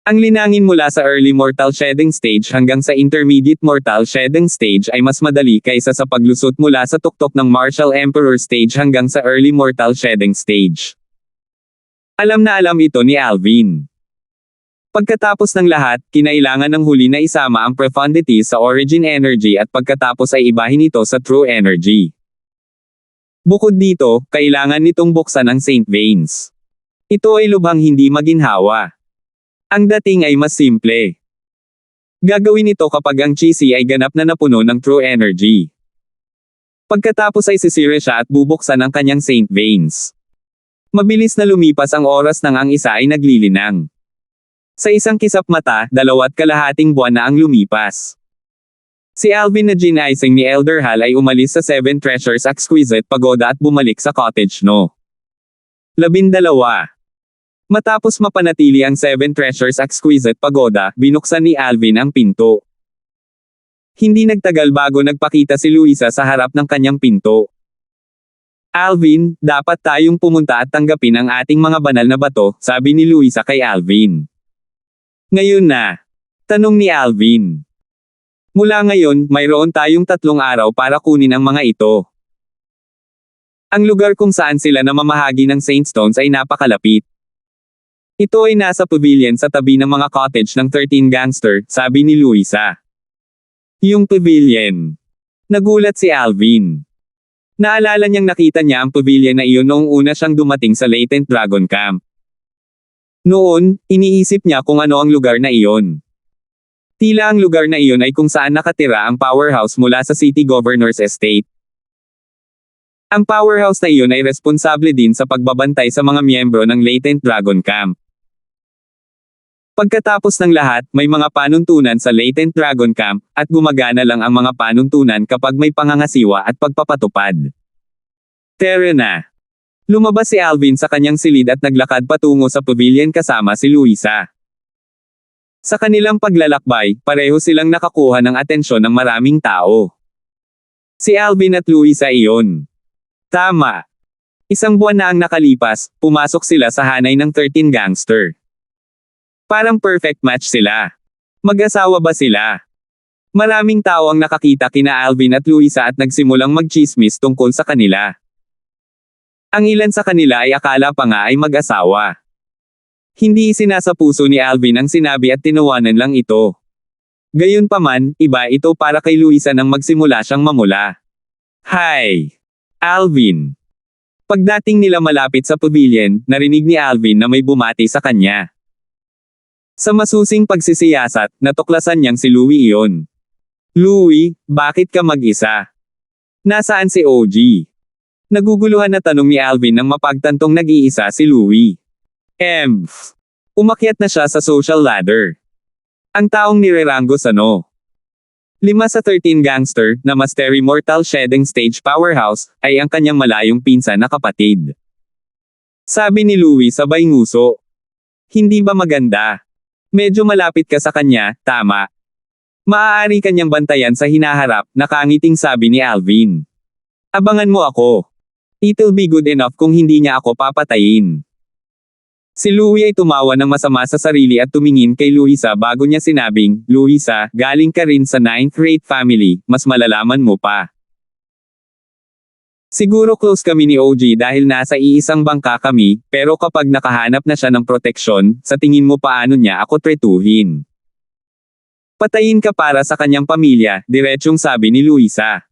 Ang linangin mula sa early mortal shedding stage hanggang sa intermediate mortal shedding stage ay mas madali kaysa sa paglusot mula sa tuktok ng martial emperor stage hanggang sa early mortal shedding stage. Alam na alam ito ni Alvin. Pagkatapos ng lahat, kinailangan ng huli na isama ang profundity sa origin energy at pagkatapos ay ibahin ito sa true energy. Bukod dito, kailangan nitong buksan ang Saint Veins. Ito ay lubhang hindi maginhawa. Ang dating ay mas simple. Gagawin ito kapag ang Chi ay ganap na napuno ng true energy. Pagkatapos ay sisira siya at bubuksan ang kanyang Saint Veins. Mabilis na lumipas ang oras nang ang isa ay naglilinang. Sa isang kisap mata, 2.5 buwan na ang lumipas. Si Alvin na ginising ni Elder Hal ay umalis sa Seven Treasures Exquisite Pagoda at bumalik sa cottage no. 12. Matapos mapanatili ang Seven Treasures Exquisite Pagoda, binuksan ni Alvin ang pinto. Hindi nagtagal bago nagpakita si Luisa sa harap ng kanyang pinto. Alvin, dapat tayong pumunta at tanggapin ang ating mga banal na bato, sabi ni Luisa kay Alvin. Ngayon na. Tanong ni Alvin. Mula ngayon, mayroon tayong 3 araw para kunin ang mga ito. Ang lugar kung saan sila namamahagi ng Saint Stones ay napakalapit. Ito ay nasa pavilion sa tabi ng mga cottage ng 13 Gangster, sabi ni Luisa. Yung pavilion. Nagulat si Alvin. Naalala niyang nakita niya ang pavilion na iyon noong una siyang dumating sa Latent Dragon Camp. Noon, iniisip niya kung ano ang lugar na iyon. Tila ang lugar na iyon ay kung saan nakatira ang powerhouse mula sa City Governor's Estate. Ang powerhouse na iyon ay responsable din sa pagbabantay sa mga miyembro ng Latent Dragon Camp. Pagkatapos ng lahat, may mga panuntunan sa Latent Dragon Camp, at gumagana lang ang mga panuntunan kapag may pangangasiwa at pagpapatupad. Tara na. Lumabas si Alvin sa kanyang silid at naglakad patungo sa pavilion kasama si Luisa. Sa kanilang paglalakbay, pareho silang nakakuha ng atensyon ng maraming tao. Si Alvin at Luisa iyon. Tama. 1 buwan na ang nakalipas, pumasok sila sa hanay ng 13 Gangster. Parang perfect match sila. Mag-asawa ba sila? Maraming tao ang nakakita kina Alvin at Luisa at nagsimulang magchismis tungkol sa kanila. Ang ilan sa kanila ay akala pa nga ay mag-asawa. Hindi isinasapuso ni Alvin ang sinabi at tinawanan lang ito. Gayunpaman, iba ito para kay Luisa nang magsimula siyang mamula. Hi! Alvin! Pagdating nila malapit sa pavilion, narinig ni Alvin na may bumati sa kanya. Sa masusing pagsisiyasat, natuklasan niyang si Louie iyon. Louie, bakit ka mag-isa? Nasaan si OG? Naguguluhan na tanong ni Alvin nang mapagtantong nag-iisa si Louie. Umakyat na siya sa social ladder. Ang taong nireranggo sa no. 5 sa 13 Gangster, na Master Immortal Shedding Stage Powerhouse, ay ang kanyang malayong pinsan na kapatid. Sabi ni Louie sabay nguso. Hindi ba maganda? Medyo malapit ka sa kanya, tama. Maaari kanyang bantayan sa hinaharap, nakangiting sabi ni Alvin. Abangan mo ako. It'll be good enough kung hindi niya ako papatayin. Si Louie ay tumawa ng masama sa sarili at tumingin kay Luisa bago niya sinabing, Luisa, galing ka rin sa 9th rate family, mas malalaman mo pa. Siguro close kami ni OG dahil nasa iisang bangka kami, pero kapag nakahanap na siya ng proteksyon, sa tingin mo paano niya ako tretuhin? Patayin ka para sa kanyang pamilya, diretsyong sabi ni Luisa.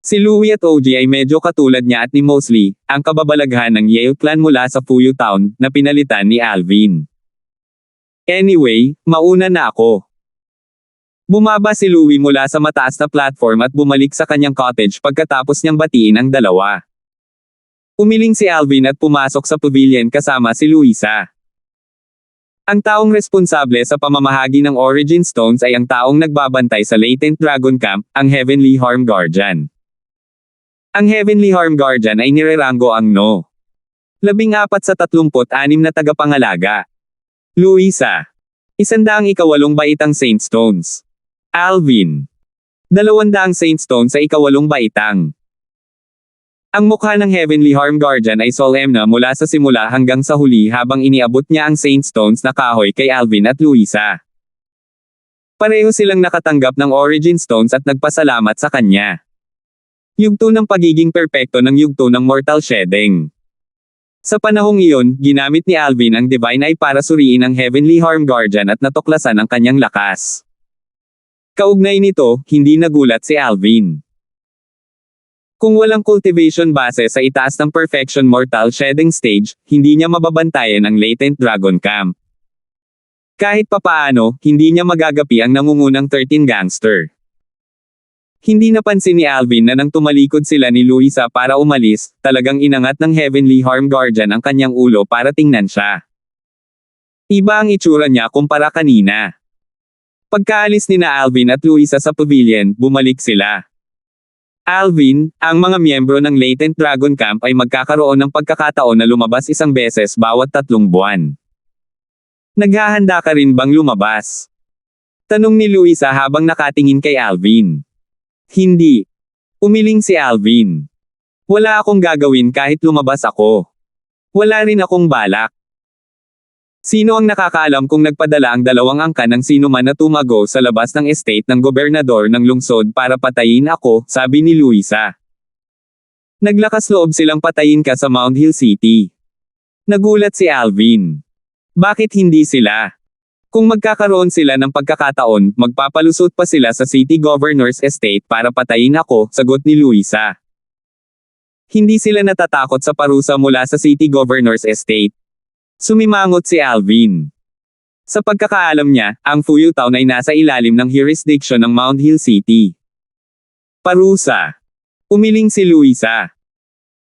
Si Louie at OG ay medyo katulad niya at ni Mosley, ang kababalaghan ng Yale clan mula sa Fuyu Town, na pinalitan ni Alvin. Anyway, mauna na ako. Bumaba si Louie mula sa mataas na platform at bumalik sa kanyang cottage pagkatapos niyang batiin ang dalawa. Umiling si Alvin at pumasok sa pavilion kasama si Luisa. Ang taong responsable sa pamamahagi ng Origin Stones ay ang taong nagbabantay sa Latent Dragon Camp, ang Heavenly Harm Guardian. Ang Heavenly Harm Guardian ay nireranggo ang no. 14 sa 36 na tagapangalaga. Luisa. 108 baitang Saint Stones. Alvin. 200 Saint Stones sa 8 baitang. Ang mukha ng Heavenly Harm Guardian ay solemn mula sa simula hanggang sa huli habang iniabot niya ang Saint Stones na kahoy kay Alvin at Luisa. Pareho silang nakatanggap ng Origin Stones at nagpasalamat sa kanya. Yugto ng pagiging perpekto ng yugto ng Mortal Shedding. Sa panahong iyon, ginamit ni Alvin ang Divine Eye para suriin ang Heavenly Harm Guardian at natuklasan ang kanyang lakas. Kaugnay nito, hindi nagulat si Alvin. Kung walang cultivation base sa itaas ng Perfection Mortal Shedding Stage, hindi niya mababantayan ang Latent Dragon Camp. Kahit papaano, hindi niya magagapi ang nangungunang 13 gangster. Hindi napansin ni Alvin na nang tumalikod sila ni Luisa para umalis, talagang inangat ng Heavenly Harm Guardian ang kanyang ulo para tingnan siya. Iba ang itsura niya kumpara kanina. Pagkaalis ni na Alvin at Luisa sa pavilion, bumalik sila. Alvin, ang mga miyembro ng Latent Dragon Camp ay magkakaroon ng pagkakataon na lumabas isang beses bawat 3 buwan. Naghahanda ka rin bang lumabas? Tanong ni Luisa habang nakatingin kay Alvin. Hindi. Umiling si Alvin. Wala akong gagawin kahit lumabas ako. Wala rin akong balak. Sino ang nakakaalam kung nagpadala ang 2 angka ng sino man na tumago sa labas ng estate ng gobernador ng lungsod para patayin ako, sabi ni Luisa. Naglakas loob silang patayin ka sa Mount Hill City. Nagulat si Alvin. Bakit hindi sila? Kung magkakaroon sila ng pagkakataon, magpapalusot pa sila sa City Governor's Estate para patayin ako, sagot ni Luisa. Hindi sila natatakot sa parusa mula sa City Governor's Estate. Sumimangot si Alvin. Sa pagkakaalam niya, ang Fuyo Town ay nasa ilalim ng jurisdiction ng Mount Hill City. Parusa. Umiling si Luisa.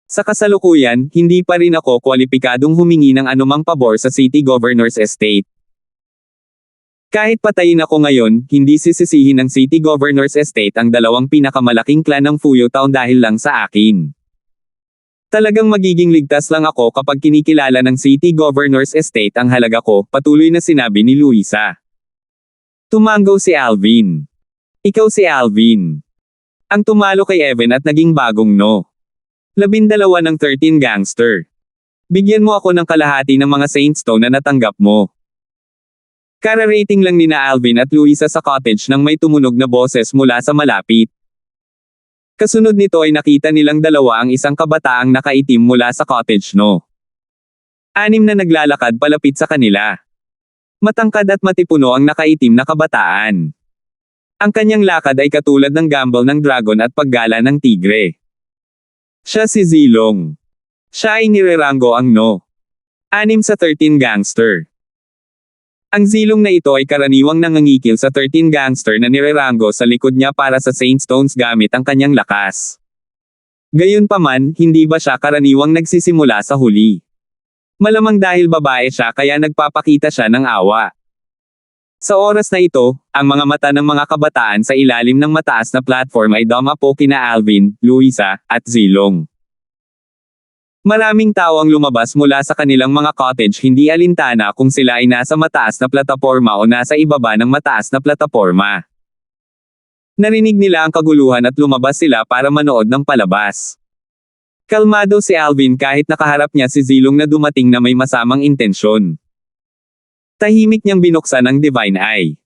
Sa kasalukuyan, hindi pa rin ako kwalipikadong humingi ng anumang pabor sa City Governor's Estate. Kahit patayin ako ngayon, hindi sisisihin ng City Governor's Estate ang 2 pinakamalaking clan ng Fuyo Town dahil lang sa akin. Talagang magiging ligtas lang ako kapag kinikilala ng City Governor's Estate ang halaga ko, patuloy na sinabi ni Luisa. Tumango si Alvin. Ikaw si Alvin. Ang tumalo kay Evan at naging bagong no. 12 ng 13 gangster. Bigyan mo ako ng kalahati ng mga Saintstone na natanggap mo. Kararating lang nina Alvin at Luisa sa cottage nang may tumunog na boses mula sa malapit. Kasunod nito ay nakita nilang 2 ang isang kabataang nakaitim mula sa cottage no. 6 na naglalakad palapit sa kanila. Matangkad at matipuno ang nakaitim na kabataan. Ang kanyang lakad ay katulad ng gambol ng dragon at paggala ng tigre. Siya si Zilong. Siya ay nirerango ang no. 6 sa 13 gangster. Ang Zilong na ito ay karaniwang nangangikil sa 13 gangster na nirerango sa likod niya para sa Saintstones gamit ang kanyang lakas. Gayunpaman, hindi ba siya karaniwang nagsisimula sa huli? Malamang dahil babae siya kaya nagpapakita siya ng awa. Sa oras na ito, ang mga mata ng mga kabataan sa ilalim ng mataas na platform ay dumapo kina Alvin, Luisa, at Zilong. Maraming tao ang lumabas mula sa kanilang mga cottage, hindi alintana kung sila ay nasa mataas na plataporma o nasa ibaba ng mataas na plataporma. Narinig nila ang kaguluhan at lumabas sila para manood ng palabas. Kalmado si Alvin kahit nakaharap niya si Zilong na dumating na may masamang intensyon. Tahimik niyang binuksan ang Divine Eye.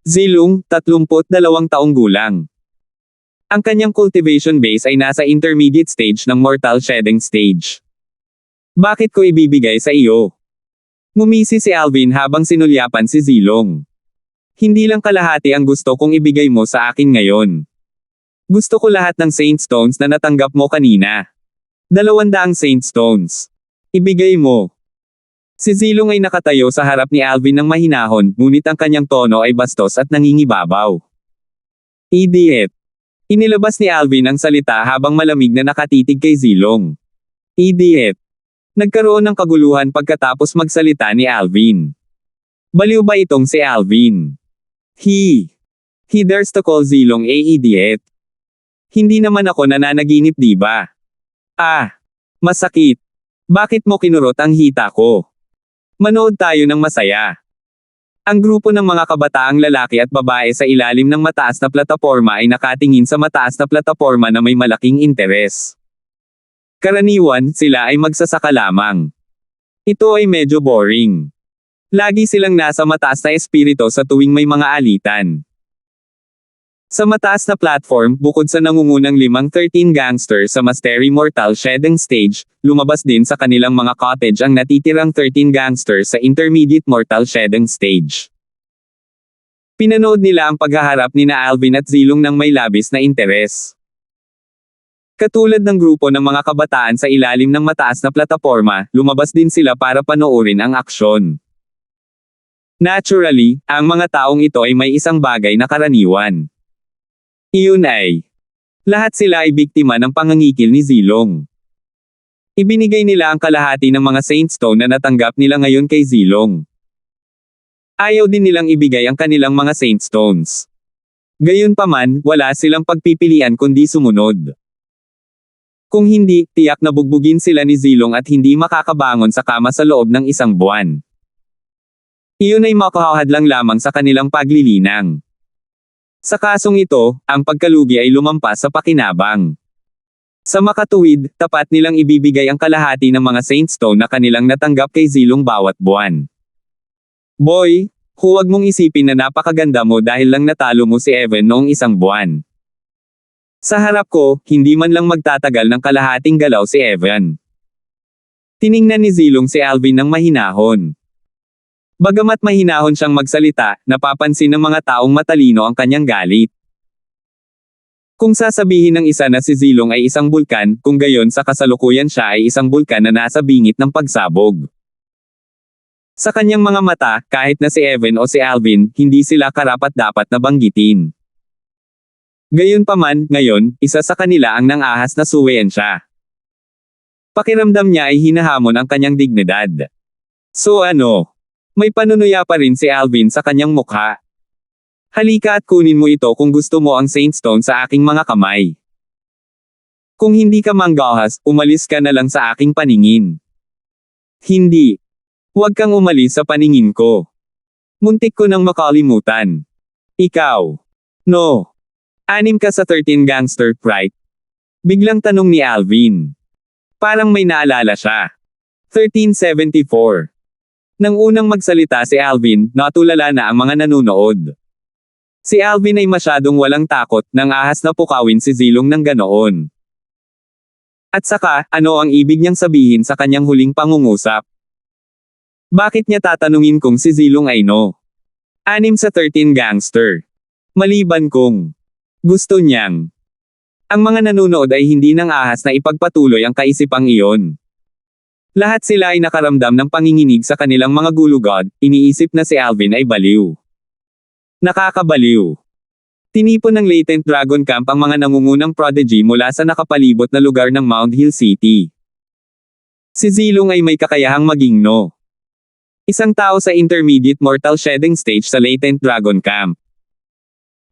Zilong, 32 taong gulang. Ang kanyang cultivation base ay nasa intermediate stage ng mortal shedding stage. Bakit ko ibibigay sa iyo? Ngumisi si Alvin habang sinulyapan si Zilong. Hindi lang kalahati ang gusto kong ibigay mo sa akin ngayon. Gusto ko lahat ng Saintstones na natanggap mo kanina. 200 Saintstones. Ibigay mo. Si Zilong ay nakatayo sa harap ni Alvin ng mahinahon, ngunit ang kanyang tono ay bastos at nangingibabaw. Idiot. Inilabas ni Alvin ang salita habang malamig na nakatitig kay Zilong. Idiot. Nagkaroon ng kaguluhan pagkatapos magsalita ni Alvin. Baliw ba itong si Alvin? He dares to call Zilong a idiot. Hindi naman ako nananaginip, di ba? Masakit. Bakit mo kinurot ang hita ko? Manood tayo ng masaya. Ang grupo ng mga kabataang lalaki at babae sa ilalim ng mataas na plataporma ay nakatingin sa mataas na plataporma na may malaking interes. Karaniwan, sila ay magsasaka lamang. Ito ay medyo boring. Lagi silang nasa mataas na espiritu sa tuwing may mga alitan. Sa mataas na platform, bukod sa nangungunang 13 gangsters sa Mastery Mortal Shedding Stage, lumabas din sa kanilang mga cottage ang natitirang 13 gangsters sa Intermediate Mortal Shedding Stage. Pinanood nila ang paghaharap ni na Alvin at Zilong ng may labis na interes. Katulad ng grupo ng mga kabataan sa ilalim ng mataas na plataporma, lumabas din sila para panoorin ang aksyon. Naturally, ang mga taong ito ay may isang bagay na karaniwan. Iyon ay, lahat sila ay biktima ng pangangikil ni Zilong. Ibinigay nila ang kalahati ng mga Saint Stone na natanggap nila ngayon kay Zilong. Ayaw din nilang ibigay ang kanilang mga Saint Stones. Gayunpaman, wala silang pagpipilian kundi sumunod. Kung hindi, tiyak na bugbugin sila ni Zilong at hindi makakabangon sa kama sa loob ng isang buwan. Iyon ay makahahadlang lamang sa kanilang paglilinang. Sa kasong ito, ang pagkalugi ay lumampas sa pakinabang. Sa makatuwid, tapat nilang ibibigay ang kalahati ng mga Saint Stone na kanilang natanggap kay Zilong bawat buwan. Boy, huwag mong isipin na napakaganda mo dahil lang natalo mo si Evan noong isang buwan. Sa harap ko, hindi man lang magtatagal ng kalahating galaw si Evan. Tiningnan ni Zilong si Alvin ng mahinahon. Bagamat mahinahon siyang magsalita, napapansin ng mga taong matalino ang kanyang galit. Kung sasabihin ng isa na si Zilong ay isang bulkan, kung gayon sa kasalukuyan siya ay isang bulkan na nasa bingit ng pagsabog. Sa kanyang mga mata, kahit na si Evan o si Alvin, hindi sila karapat-dapat na banggitin. Gayunpaman, ngayon, isa sa kanila ang nang-ahas na suwensya. Pakiramdam niya ay hinahamon ang kanyang dignidad. So ano? May panunuya pa rin si Alvin sa kanyang mukha. Halika at kunin mo ito kung gusto mo ang Saint Stone sa aking mga kamay. Kung hindi ka manggahas, umalis ka na lang sa aking paningin. Hindi. Huwag kang umalis sa paningin ko. Muntik ko nang makalimutan. Ikaw. No. 6 ka sa 13 gangster, right? Biglang tanong ni Alvin. Parang may naalala siya. 1374. Nang unang magsalita si Alvin, natulala na ang mga nanunood. Si Alvin ay masyadong walang takot, nang ahas na pukawin si Zilong ng ganoon. At saka, ano ang ibig niyang sabihin sa kanyang huling pangungusap? Bakit niya tatanungin kung si Zilong ay no? 6 sa 13 gangster. Maliban kung gusto niyang. Ang mga nanunood ay hindi nang ahas na ipagpatuloy ang kaisipang iyon. Lahat sila ay nakaramdam ng panginginig sa kanilang mga gulugod, iniisip na si Alvin ay baliw. Nakakabaliw. Tinipon ng Latent Dragon Camp ang mga nangungunang prodigy mula sa nakapalibot na lugar ng Mount Hill City. Si Zilong ay may kakayahang maging no. Isang tao sa Intermediate Mortal Shedding Stage sa Latent Dragon Camp.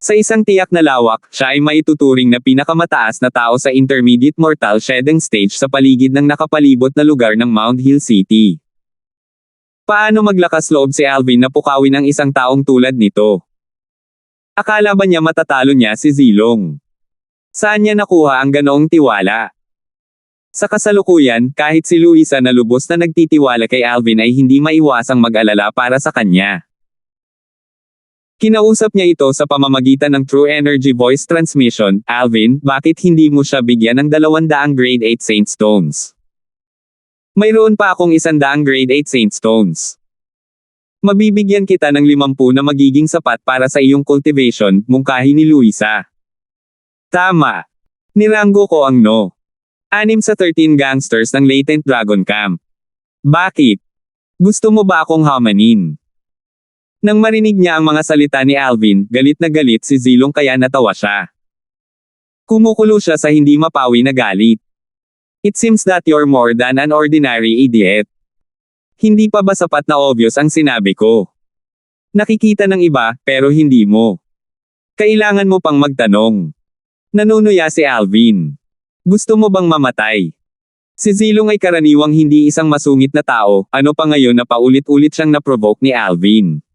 Sa isang tiyak na lawak, siya ay maituturing na pinakamataas na tao sa Intermediate Mortal Shedding Stage sa paligid ng nakapalibot na lugar ng Mount Hill City. Paano maglakas loob si Alvin na pukawin ang isang taong tulad nito? Akala ba niya matatalo niya si Zilong? Saan niya nakuha ang ganoong tiwala? Sa kasalukuyan, kahit si Luisa na lubos na nagtitiwala kay Alvin ay hindi maiwasang mag-alala para sa kanya. Kinausap niya ito sa pamamagitan ng True Energy Voice Transmission. Alvin, bakit hindi mo siya bigyan ng 200 Grade 8 Saint Stones? Mayroon pa akong 100 Grade 8 Saint Stones. Mabibigyan kita ng 50 na magiging sapat para sa iyong cultivation, mungkahi ni Luisa. Tama. Niranggo ko ang no. 6 sa 13 gangsters ng Latent Dragon Camp. Bakit? Gusto mo ba akong hamanin? Nang marinig niya ang mga salita ni Alvin, galit na galit si Zilong kaya natawa siya. Kumukulo siya sa hindi mapawi na galit. It seems that you're more than an ordinary idiot. Hindi pa ba sapat na obvious ang sinabi ko? Nakikita ng iba, pero hindi mo. Kailangan mo pang magtanong. Nanunuya si Alvin. Gusto mo bang mamatay? Si Zilong ay karaniwang hindi isang masungit na tao, ano pa ngayon na paulit-ulit siyang na-provoke ni Alvin.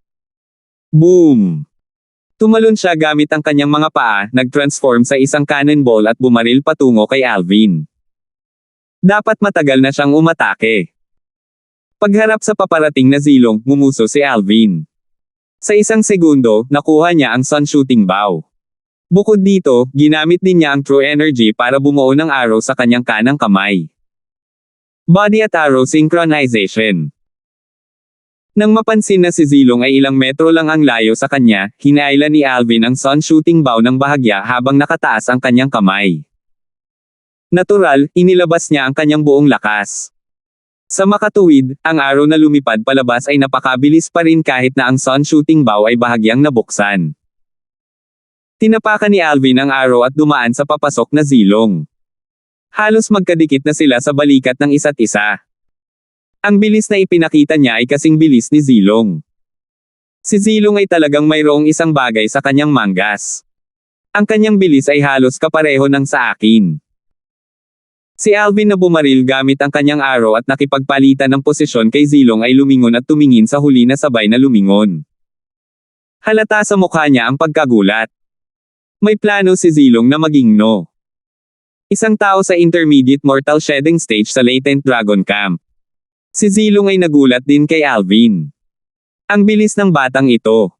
Boom! Tumalon siya gamit ang kanyang mga paa, nag-transform sa isang cannonball at bumaril patungo kay Alvin. Dapat matagal na siyang umatake. Pagharap sa paparating na Zilong, mumuso si Alvin. Sa isang segundo, nakuha niya ang sun shooting bow. Bukod dito, ginamit din niya ang True Energy para bumuo ng arrow sa kanyang kanang kamay. Body at arrow synchronization. Nang mapansin na si Zilong ay ilang metro lang ang layo sa kanya, hinaila ni Alvin ang sun shooting bow ng bahagya habang nakataas ang kanyang kamay. Natural, inilabas niya ang kanyang buong lakas. Sa makatuwid, ang araw na lumipad palabas ay napakabilis pa rin kahit na ang sun shooting bow ay bahagyang nabuksan. Tinapakan ni Alvin ang araw at dumaan sa papasok na zilong. Halos magkadikit na sila sa balikat ng isa't isa. Ang bilis na ipinakita niya ay kasing bilis ni Zilong. Si Zilong ay talagang mayroong isang bagay sa kanyang manggas. Ang kanyang bilis ay halos kapareho ng sa akin. Si Alvin na bumaril gamit ang kanyang arrow at nakipagpalitan ng posisyon kay Zilong ay lumingon at tumingin sa huli na sabay na lumingon. Halata sa mukha niya ang pagkagulat. May plano si Zilong na maging no. Isang tao sa intermediate mortal shedding stage sa latent dragon camp. Si Zilong ay nagulat din kay Alvin. Ang bilis ng batang ito.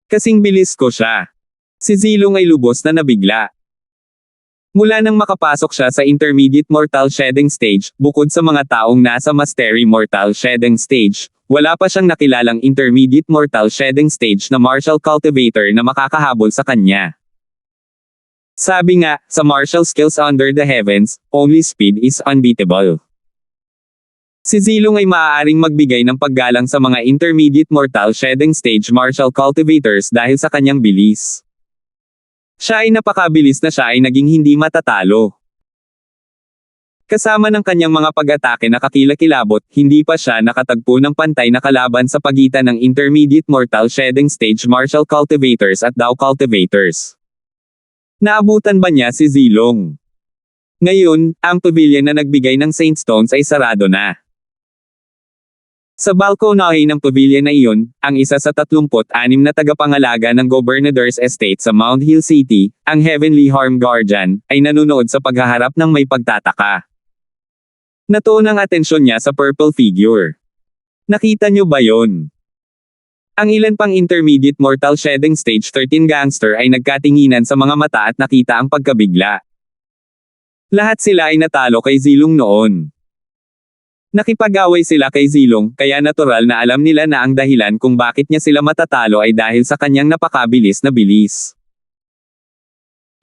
Kasing bilis ko siya. Si Zilong ay lubos na nabigla. Mula nang makapasok siya sa intermediate mortal shedding stage, bukod sa mga taong nasa mastery mortal shedding stage, wala pa siyang nakilalang intermediate mortal shedding stage na martial cultivator na makakahabol sa kanya. Sabi nga, sa martial skills under the heavens, only speed is unbeatable. Si Zilong ay maaaring magbigay ng paggalang sa mga intermediate mortal shedding stage martial cultivators dahil sa kanyang bilis. Siya ay napakabilis na siya ay naging hindi matatalo. Kasama ng kanyang mga pag-atake na kakilakilabot, hindi pa siya nakatagpo ng pantay na kalaban sa pagitan ng intermediate mortal shedding stage martial cultivators at Dao cultivators. Naabutan ba niya si Zilong? Ngayon, ang pavilion na nagbigay ng Saint Stones ay sarado na. Sa balkonahe ng pavilion na iyon, ang isa sa 36 na tagapangalaga ng Governor's Estate sa Mount Hill City, ang Heavenly Harm Guardian, ay nanunood sa paghaharap ng may pagtataka. Natuon ang atensyon niya sa purple figure. Nakita niyo ba yon? Ang ilan pang intermediate mortal shedding stage 13 gangster ay nagkatinginan sa mga mata at nakita ang pagkabigla. Lahat sila ay natalo kay Zilong noon. Nakipag-away sila kay Zilong, kaya natural na alam nila na ang dahilan kung bakit niya sila matatalo ay dahil sa kanyang napakabilis na bilis.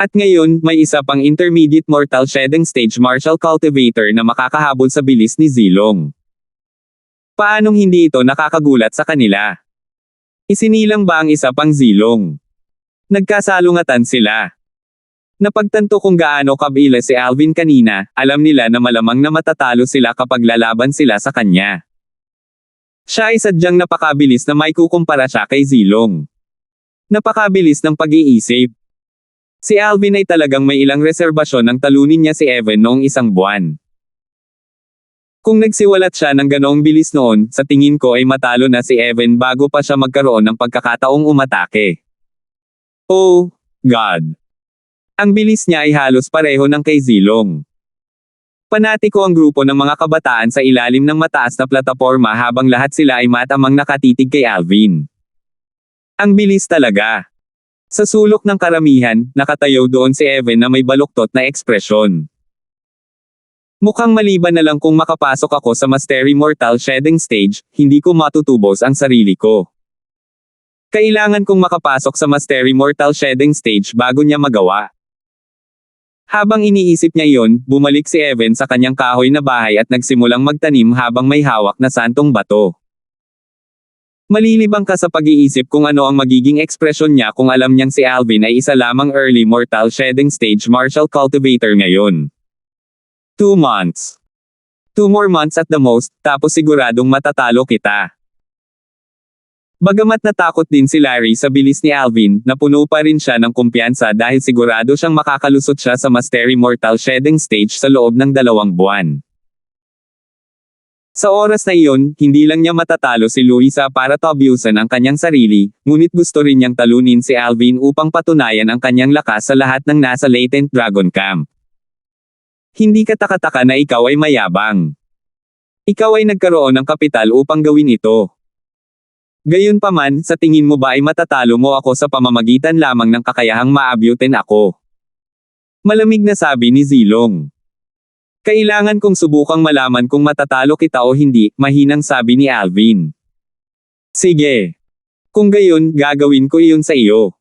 At ngayon, may isa pang intermediate mortal shedding stage martial cultivator na makakahabol sa bilis ni Zilong. Paanong hindi ito nakakagulat sa kanila? Isinilang ba ang isa pang Zilong? Nagkasalungatan sila. Napagtanto kung gaano kabila si Alvin kanina, alam nila na malamang na matatalo sila kapag lalaban sila sa kanya. Siya ay sadyang napakabilis na may kukumpara siya kay Zilong. Napakabilis ng pag-iisip. Si Alvin ay talagang may ilang reserbasyon nang talunin niya si Evan noong isang buwan. Kung nagsiwalat siya ng ganoong bilis noon, sa tingin ko ay matalo na si Evan bago pa siya magkaroon ng pagkakataong umatake. Oh, God! Ang bilis niya ay halos pareho ng kay Zilong. Panatiko ang grupo ng mga kabataan sa ilalim ng mataas na plataporma habang lahat sila ay matamang nakatitig kay Alvin. Ang bilis talaga. Sa sulok ng karamihan, nakatayo doon si Evan na may baluktot na ekspresyon. Mukhang maliban na lang kung makapasok ako sa Mastery Mortal Shedding Stage, hindi ko matutubos ang sarili ko. Kailangan kong makapasok sa Mastery Mortal Shedding Stage bago niya magawa. Habang iniisip niya iyon, bumalik si Evan sa kanyang kahoy na bahay at nagsimulang magtanim habang may hawak na santong bato. Malilibang ka sa pag-iisip kung ano ang magiging ekspresyon niya kung alam niyang si Alvin ay isa lamang early mortal shedding stage martial cultivator ngayon. 2 months. 2 more months at the most, tapos siguradong matatalo kita. Bagamat natakot din si Larry sa bilis ni Alvin, napuno pa rin siya ng kumpiyansa dahil sigurado siyang makakalusot siya sa Mastery Mortal Shedding Stage sa loob ng 2 buwan. Sa oras na iyon, hindi lang niya matatalo si Luisa para tabyusan ang kanyang sarili, ngunit gusto rin niyang talunin si Alvin upang patunayan ang kanyang lakas sa lahat ng nasa latent dragon camp. Hindi ka taka-taka na ikaw ay mayabang. Ikaw ay nagkaroon ng kapital upang gawin ito. Gayunpaman, sa tingin mo ba ay matatalo mo ako sa pamamagitan lamang ng kakayahang maabyutin ako? Malamig na sabi ni Zilong. Kailangan kong subukang malaman kung matatalo kita o hindi, mahinang sabi ni Alvin. Sige. Kung gayon, gagawin ko iyon sa iyo.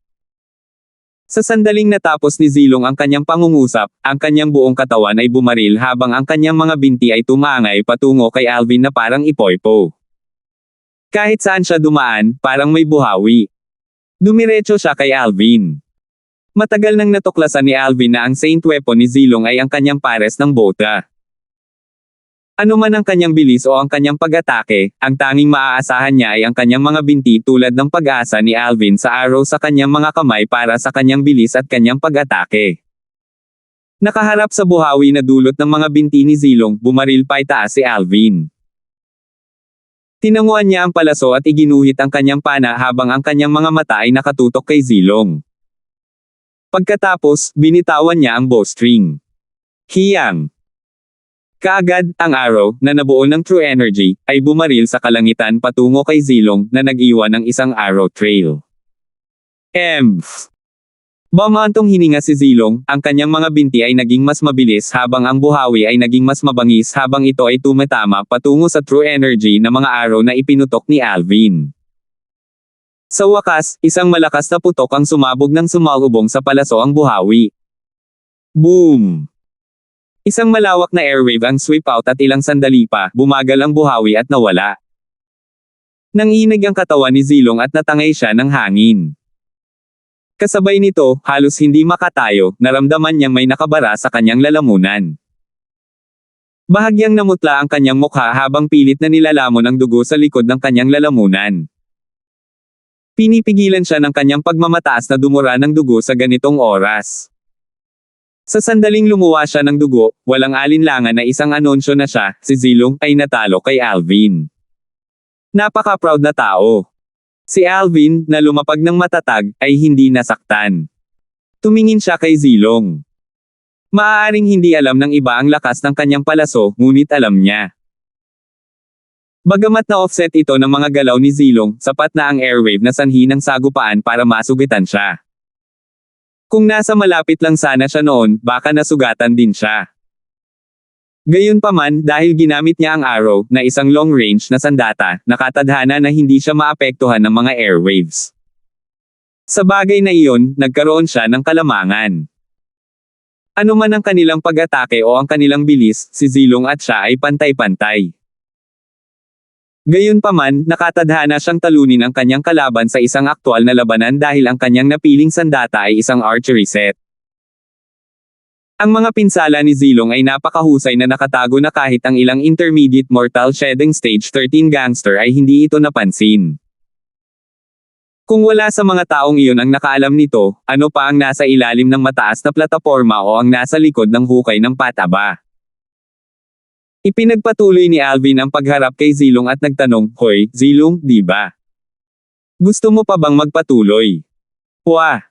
Sa sandaling natapos ni Zilong ang kanyang pangungusap, ang kanyang buong katawan ay bumaril habang ang kanyang mga binti ay tumangay patungo kay Alvin na parang ipoypo. Kahit saan siya dumaan, parang may buhawi. Dumiretso siya kay Alvin. Matagal nang natuklasan ni Alvin na ang saint weapon ni Zilong ay ang kanyang pares ng bota. Ano man ang kanyang bilis o ang kanyang pag-atake, ang tanging maaasahan niya ay ang kanyang mga binti tulad ng pag-asa ni Alvin sa arrow sa kanyang mga kamay para sa kanyang bilis at kanyang pag-atake. Nakaharap sa buhawi na dulot ng mga binti ni Zilong, bumaril pa itaas si Alvin. Tinanguan niya ang palaso at iginuhit ang kanyang pana habang ang kanyang mga mata ay nakatutok kay Zilong. Pagkatapos, binitawan niya ang bowstring. Hiyang! Kaagad, ang arrow, na nabuo ng true energy, ay bumaril sa kalangitan patungo kay Zilong, na nag-iwan ng isang arrow trail. Bumantong hininga si Zilong, ang kanyang mga binti ay naging mas mabilis habang ang buhawi ay naging mas mabangis habang ito ay tumatama patungo sa true energy na mga arrow na ipinutok ni Alvin. Sa wakas, isang malakas na putok ang sumabog ng sumalubong sa palaso ang buhawi. Boom! Isang malawak na airwave ang sweep out at ilang sandali pa, bumagal ang buhawi at nawala. Nanginig ang katawan ni Zilong at natangay siya ng hangin. Kasabay nito, halos hindi makatayo, naramdaman niyang may nakabara sa kanyang lalamunan. Bahagyang namutla ang kanyang mukha habang pilit na nilalamon ang dugo sa likod ng kanyang lalamunan. Pinipigilan siya ng kanyang pagmamataas na dumura ng dugo sa ganitong oras. Sa sandaling lumuwa siya ng dugo, walang alinlangan na isang anunsyo na siya, si Zilong, ay natalo kay Alvin. Napaka-proud na tao. Si Alvin, na lumapag ng matatag, ay hindi nasaktan. Tumingin siya kay Zilong. Maaaring hindi alam ng iba ang lakas ng kanyang palaso, ngunit alam niya. Bagamat na-offset ito ng mga galaw ni Zilong, sapat na ang airwave na sanhi ng sagupaan para masugitan siya. Kung nasa malapit lang sana siya noon, baka nasugatan din siya. Gayunpaman, dahil ginamit niya ang arrow, na isang long-range na sandata, nakatadhana na hindi siya maapektuhan ng mga airwaves. Sa bagay na iyon, nagkaroon siya ng kalamangan. Ano man ang kanilang pag-atake o ang kanilang bilis, si Zilong at siya ay pantay-pantay. Gayunpaman, nakatadhana siyang talunin ang kanyang kalaban sa isang aktwal na labanan dahil ang kanyang napiling sandata ay isang archery set. Ang mga pinsala ni Zilong ay napakahusay na nakatago na kahit ang ilang intermediate mortal shedding stage 13 gangster ay hindi ito napansin. Kung wala sa mga taong iyon ang nakaalam nito, ano pa ang nasa ilalim ng mataas na plataporma o ang nasa likod ng hukay ng pataba? Ipinagpatuloy ni Alvin ang pagharap kay Zilong at nagtanong, "Hoy, Zilong, di ba? Gusto mo pa bang magpatuloy?" Wah!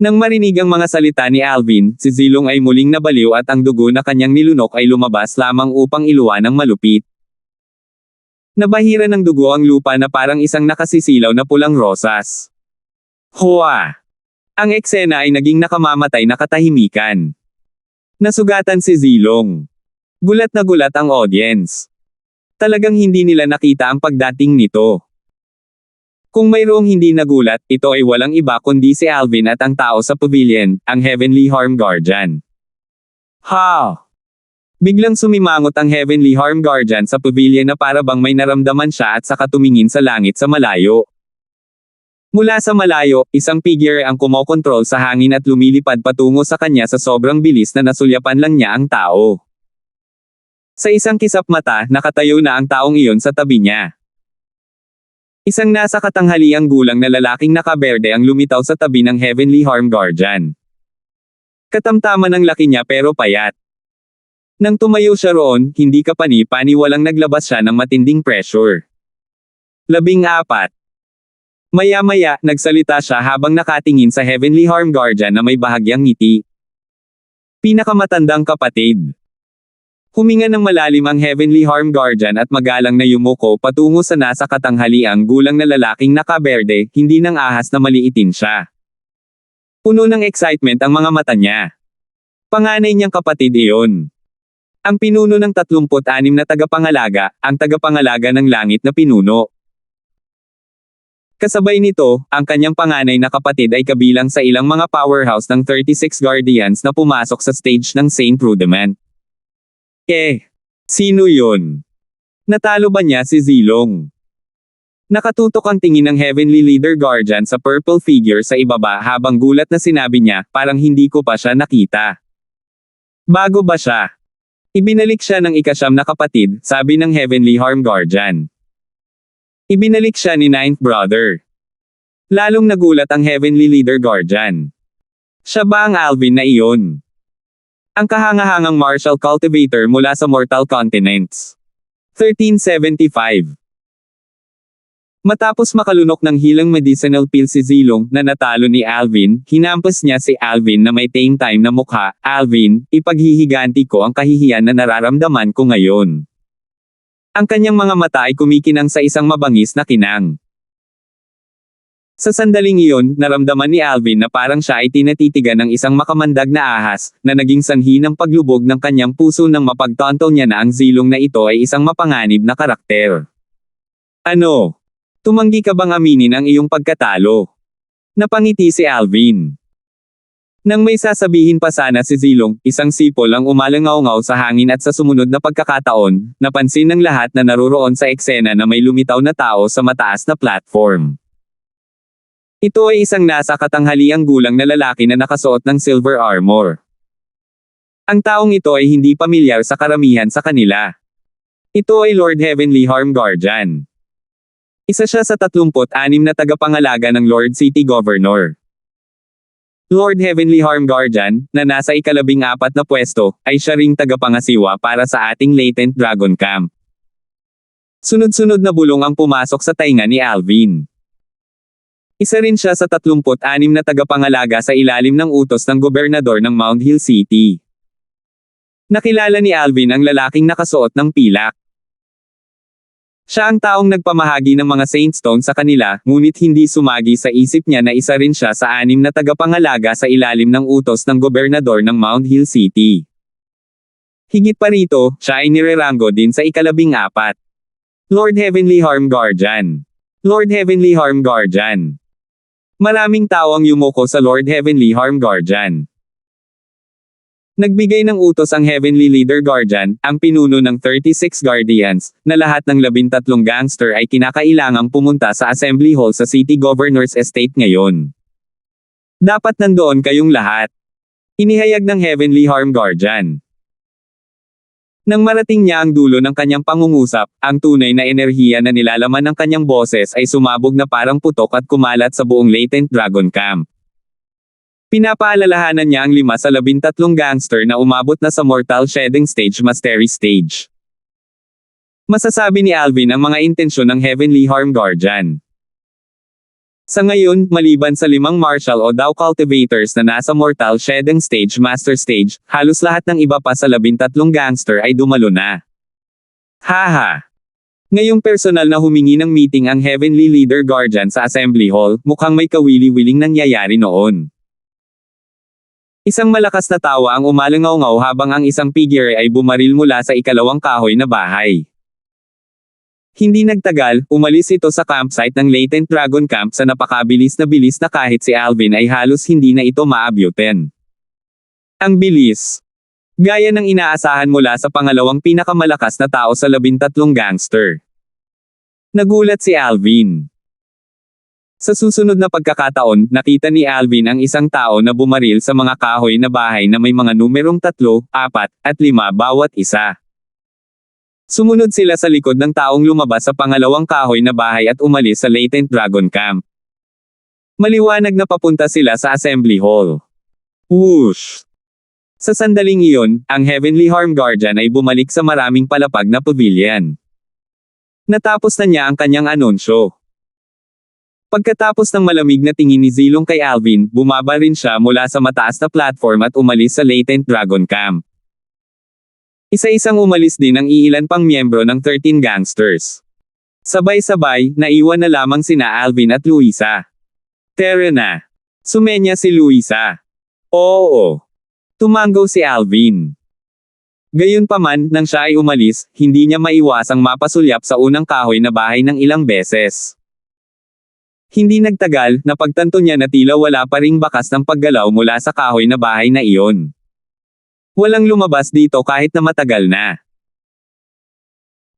Nang marinig ang mga salita ni Alvin, si Zilong ay muling nabaliw at ang dugo na kanyang nilunok ay lumabas lamang upang iluwa ng malupit. Nabahira ng dugo ang lupa na parang isang nakasisilaw na pulang rosas. Hua! Ang eksena ay naging nakamamatay na katahimikan. Nasugatan si Zilong. Gulat na gulat ang audience. Talagang hindi nila nakita ang pagdating nito. Kung mayroong hindi nagulat, ito ay walang iba kundi si Alvin at ang tao sa pavilion, ang Heavenly Harm Guardian. Ha! Biglang sumimangot ang Heavenly Harm Guardian sa pavilion na para bang may naramdaman siya at saka tumingin sa langit sa malayo. Mula sa malayo, isang figure ang kumokontrol sa hangin at lumilipad patungo sa kanya sa sobrang bilis na nasulyapan lang niya ang tao. Sa isang kisap mata, nakatayo na ang taong iyon sa tabi niya. Isang nasa katanghaliang gulang na lalaking nakaberde ang lumitaw sa tabi ng Heavenly Harm Guardian. Katamtaman ang laki niya pero payat. Nang tumayo siya roon, hindi kapani-pani walang naglabas siya ng matinding pressure. 14. Maya-maya, nagsalita siya habang nakatingin sa Heavenly Harm Guardian na may bahagyang ngiti. Pinakamatandang kapatid. Huminga ng malalim ang Heavenly Harm Guardian at magalang na yumuko patungo sa nasa katanghaliang gulang na lalaking nakaberde, hindi nang ahas na maliitin siya. Puno ng excitement ang mga mata niya. Panganay niyang kapatid iyon. Ang pinuno ng 36 na tagapangalaga, ang tagapangalaga ng langit na pinuno. Kasabay nito, ang kanyang panganay na kapatid ay kabilang sa ilang mga powerhouse ng 36 Guardians na pumasok sa stage ng Saint Rudiment. Sino yun? Natalo ba niya si Zilong? Nakatutok ang tingin ng Heavenly Leader Guardian sa purple figure sa ibaba habang gulat na sinabi niya, parang hindi ko pa siya nakita. Bago ba siya? Ibinalik siya ng ikasyam na kapatid, sabi ng Heavenly Harm Guardian. Ibinalik siya ni Ninth Brother. Lalong nagulat ang Heavenly Leader Guardian. Siya ba ang Alvin na iyon? Ang kahangahangang martial cultivator mula sa Mortal Continents. 1375. Matapos makalunok ng hilang medicinal pill si Zilong na natalo ni Alvin, hinampas niya si Alvin na may tame time na mukha. Alvin, ipaghihiganti ko ang kahihiyan na nararamdaman ko ngayon. Ang kanyang mga mata ay kumikinang sa isang mabangis na kinang. Sa sandaling iyon, naramdaman ni Alvin na parang siya ay tinatitigan ng isang makamandag na ahas, na naging sanhi ng paglubog ng kanyang puso nang mapagtanto niya na ang Zilong na ito ay isang mapanganib na karakter. Ano? Tumanggi ka bang aminin ang iyong pagkatalo? Napangiti si Alvin. Nang may sasabihin pa sana si Zilong, isang sipol ang umalangaw-ngaw sa hangin at sa sumunod na pagkakataon, napansin ng lahat na naruroon sa eksena na may lumitaw na tao sa mataas na platform. Ito ay isang nasa katanghaliang gulang na lalaki na nakasuot ng silver armor. Ang taong ito ay hindi pamilyar sa karamihan sa kanila. Ito ay Lord Heavenly Harm Guardian. Isa siya sa 36 na tagapangalaga ng Lord City Governor. Lord Heavenly Harm Guardian, na nasa ika-14 na pwesto, ay siya ring tagapangasiwa para sa ating latent dragon camp. Sunod-sunod na bulong ang pumasok sa tainga ni Alvin. Isa rin siya sa 36 na tagapangalaga sa ilalim ng utos ng gobernador ng Mount Hill City. Nakilala ni Alvin ang lalaking nakasuot ng pilak. Siya ang taong nagpamahagi ng mga Saint Stone sa kanila, ngunit hindi sumagi sa isip niya na isa rin siya sa 6 na tagapangalaga sa ilalim ng utos ng gobernador ng Mount Hill City. Higit pa rito, siya ay nireranggo din sa ika-14. Lord Heavenly Harm Guardian. Lord Heavenly Harm Guardian. Maraming tao ang yumuko sa Lord Heavenly Harm Guardian. Nagbigay ng utos ang Heavenly Leader Guardian, ang pinuno ng 36 Guardians, na lahat ng 13 gangster ay kinakailangang pumunta sa Assembly Hall sa City Governor's Estate ngayon. Dapat nandoon kayong lahat. Inihayag ng Heavenly Harm Guardian. Nang marating niya ang dulo ng kanyang pangungusap, ang tunay na enerhiya na nilalaman ng kanyang boses ay sumabog na parang putok at kumalat sa buong latent dragon camp. Pinapaalalahanan niya ang 5 sa 13 gangster na umabot na sa Mortal Shedding Stage Mastery Stage. Masasabi ni Alvin ang mga intensyon ng Heavenly Harm Guardian. Sa ngayon, maliban sa 5 martial o Dao cultivators na nasa Mortal Shedding Stage Master Stage, halos lahat ng iba pa sa 13 gangster ay dumalo na. Haha! Ngayong personal na humingi ng meeting ang Heavenly Leader Guardian sa Assembly Hall, mukhang may kawili-wiling nangyayari noon. Isang malakas na tawa ang umalangaw-ngaw habang ang isang figure ay bumaril mula sa ikalawang kahoy na bahay. Hindi nagtagal, umalis ito sa campsite ng Latent Dragon Camp sa napakabilis na kahit si Alvin ay halos hindi na ito maabyutin. Ang bilis. Gaya ng inaasahan mula sa pangalawang pinakamalakas na tao sa 13 gangster. Nagulat si Alvin. Sa susunod na pagkakataon, nakita ni Alvin ang isang tao na bumaril sa mga kahoy na bahay na may mga numerong 3, 4, at 5 bawat isa. Sumunod sila sa likod ng taong lumabas sa pangalawang kahoy na bahay at umalis sa Latent Dragon Camp. Maliwanag na papunta sila sa Assembly Hall. Whoosh! Sa sandaling iyon, ang Heavenly Harm Guardian ay bumalik sa maraming palapag na pavilion. Natapos na niya ang kanyang anunsyo. Pagkatapos ng malamig na tingin ni Zilong kay Alvin, bumaba rin siya mula sa mataas na platform at umalis sa Latent Dragon Camp. Isa-isang umalis din ang iilan pang miyembro ng 13 gangsters. Sabay-sabay, naiwan na lamang sina Alvin at Luisa. Tara na. Sumenya si Luisa. Oo. Tumanggaw si Alvin. Gayunpaman, nang siya ay umalis, hindi niya maiwasang mapasulyap sa unang kahoy na bahay ng ilang beses. Hindi nagtagal, napagtanto niya na tila wala pa ring bakas ng paggalaw mula sa kahoy na bahay na iyon. Walang lumabas dito kahit na matagal na.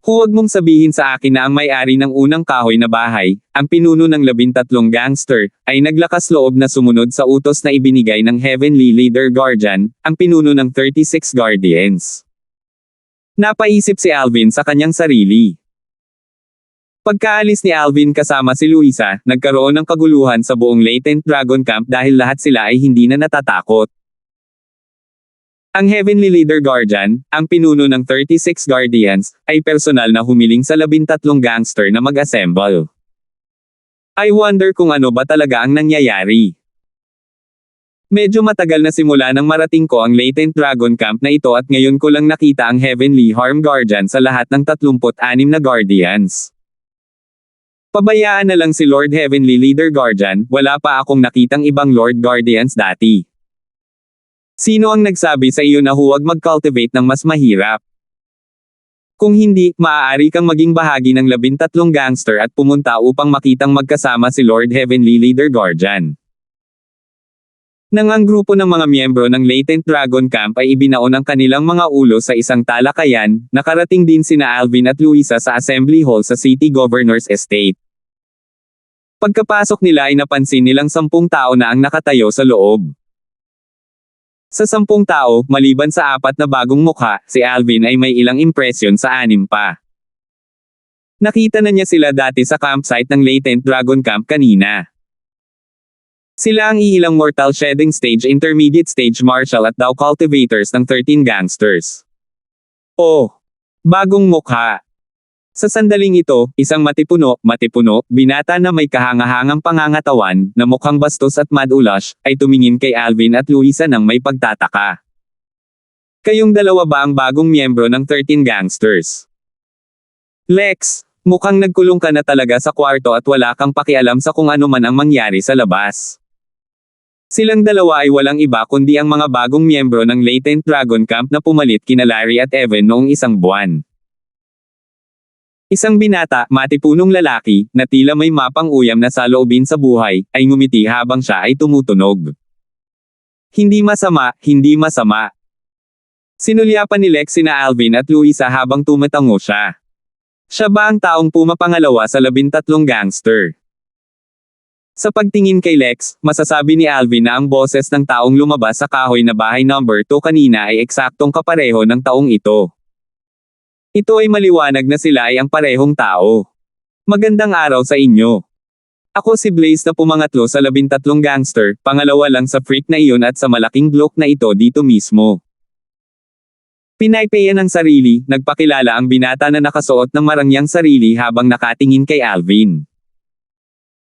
Huwag mong sabihin sa akin na ang may-ari ng unang kahoy na bahay, ang pinuno ng 13 gangster, ay naglakas loob na sumunod sa utos na ibinigay ng Heavenly Leader Guardian, ang pinuno ng 36 Guardians. Napaisip si Alvin sa kanyang sarili. Pagkaalis ni Alvin kasama si Luisa, nagkaroon ng kaguluhan sa buong Latent Dragon Camp dahil lahat sila ay hindi na natatakot. Ang Heavenly Leader Guardian, ang pinuno ng 36 Guardians, ay personal na humiling sa 13 gangster na mag-assemble. I wonder kung ano ba talaga ang nangyayari. Medyo matagal na simula nang marating ko ang Latent Dragon Camp na ito at ngayon ko lang nakita ang Heavenly Harm Guardian sa lahat ng 36 na Guardians. Pabayaan na lang si Lord Heavenly Leader Guardian, wala pa akong nakitang ibang Lord Guardians dati. Sino ang nagsabi sa iyo na huwag mag-cultivate ng mas mahirap? Kung hindi, maaari kang maging bahagi ng 13 gangster at pumunta upang makitang magkasama si Lord Heavenly Leader Guardian. Nang ang grupo ng mga miyembro ng Latent Dragon Camp ay ibinaon ang kanilang mga ulo sa isang talakayan, nakarating din sina Alvin at Luisa sa Assembly Hall sa City Governor's Estate. Pagkapasok nila ay napansin nilang 10 tao na ang nakatayo sa loob. Sa 10 tao, maliban sa 4 na bagong mukha, si Alvin ay may ilang impresyon sa 6 pa. Nakita na niya sila dati sa campsite ng Latent Dragon Camp kanina. Sila ang iilang Mortal Shedding Stage Intermediate Stage Martial at Dao Cultivators ng 13 Gangsters. Oh! Bagong mukha! Sa sandaling ito, isang matipuno, binata na may kahangahangang pangangatawan, na mukhang bastos at madulas, ay tumingin kay Alvin at Luisa nang may pagtataka. Kayong dalawa ba ang bagong miyembro ng 13 Gangsters? Lex, mukhang nagkulong ka na talaga sa kwarto at wala kang pakialam sa kung ano man ang mangyari sa labas. Silang dalawa ay walang iba kundi ang mga bagong miyembro ng Latent Dragon Camp na pumalit kina Larry at Evan noong isang buwan. Isang binata, matipunong lalaki, na tila may mapang uyam na saloobin sa buhay, ay ngumiti habang siya ay tumutunog. Hindi masama, hindi masama. Sinulyapan ni Lex sina Alvin at Luisa habang tumatango siya. Siya ba ang taong pumapangalawa sa 13 gangster? Sa pagtingin kay Lex, masasabi ni Alvin na ang boses ng taong lumabas sa kahoy na bahay number 2 kanina ay eksaktong kapareho ng taong ito. Ito ay maliwanag na sila ay ang parehong tao. Magandang araw sa inyo. Ako si Blaze na pumangatlo sa 13 gangster, pangalawa lang sa freak na iyon at sa malaking block na ito dito mismo. Pinaypayan ng sarili, nagpakilala ang binata na nakasuot ng marangyang sarili habang nakatingin kay Alvin.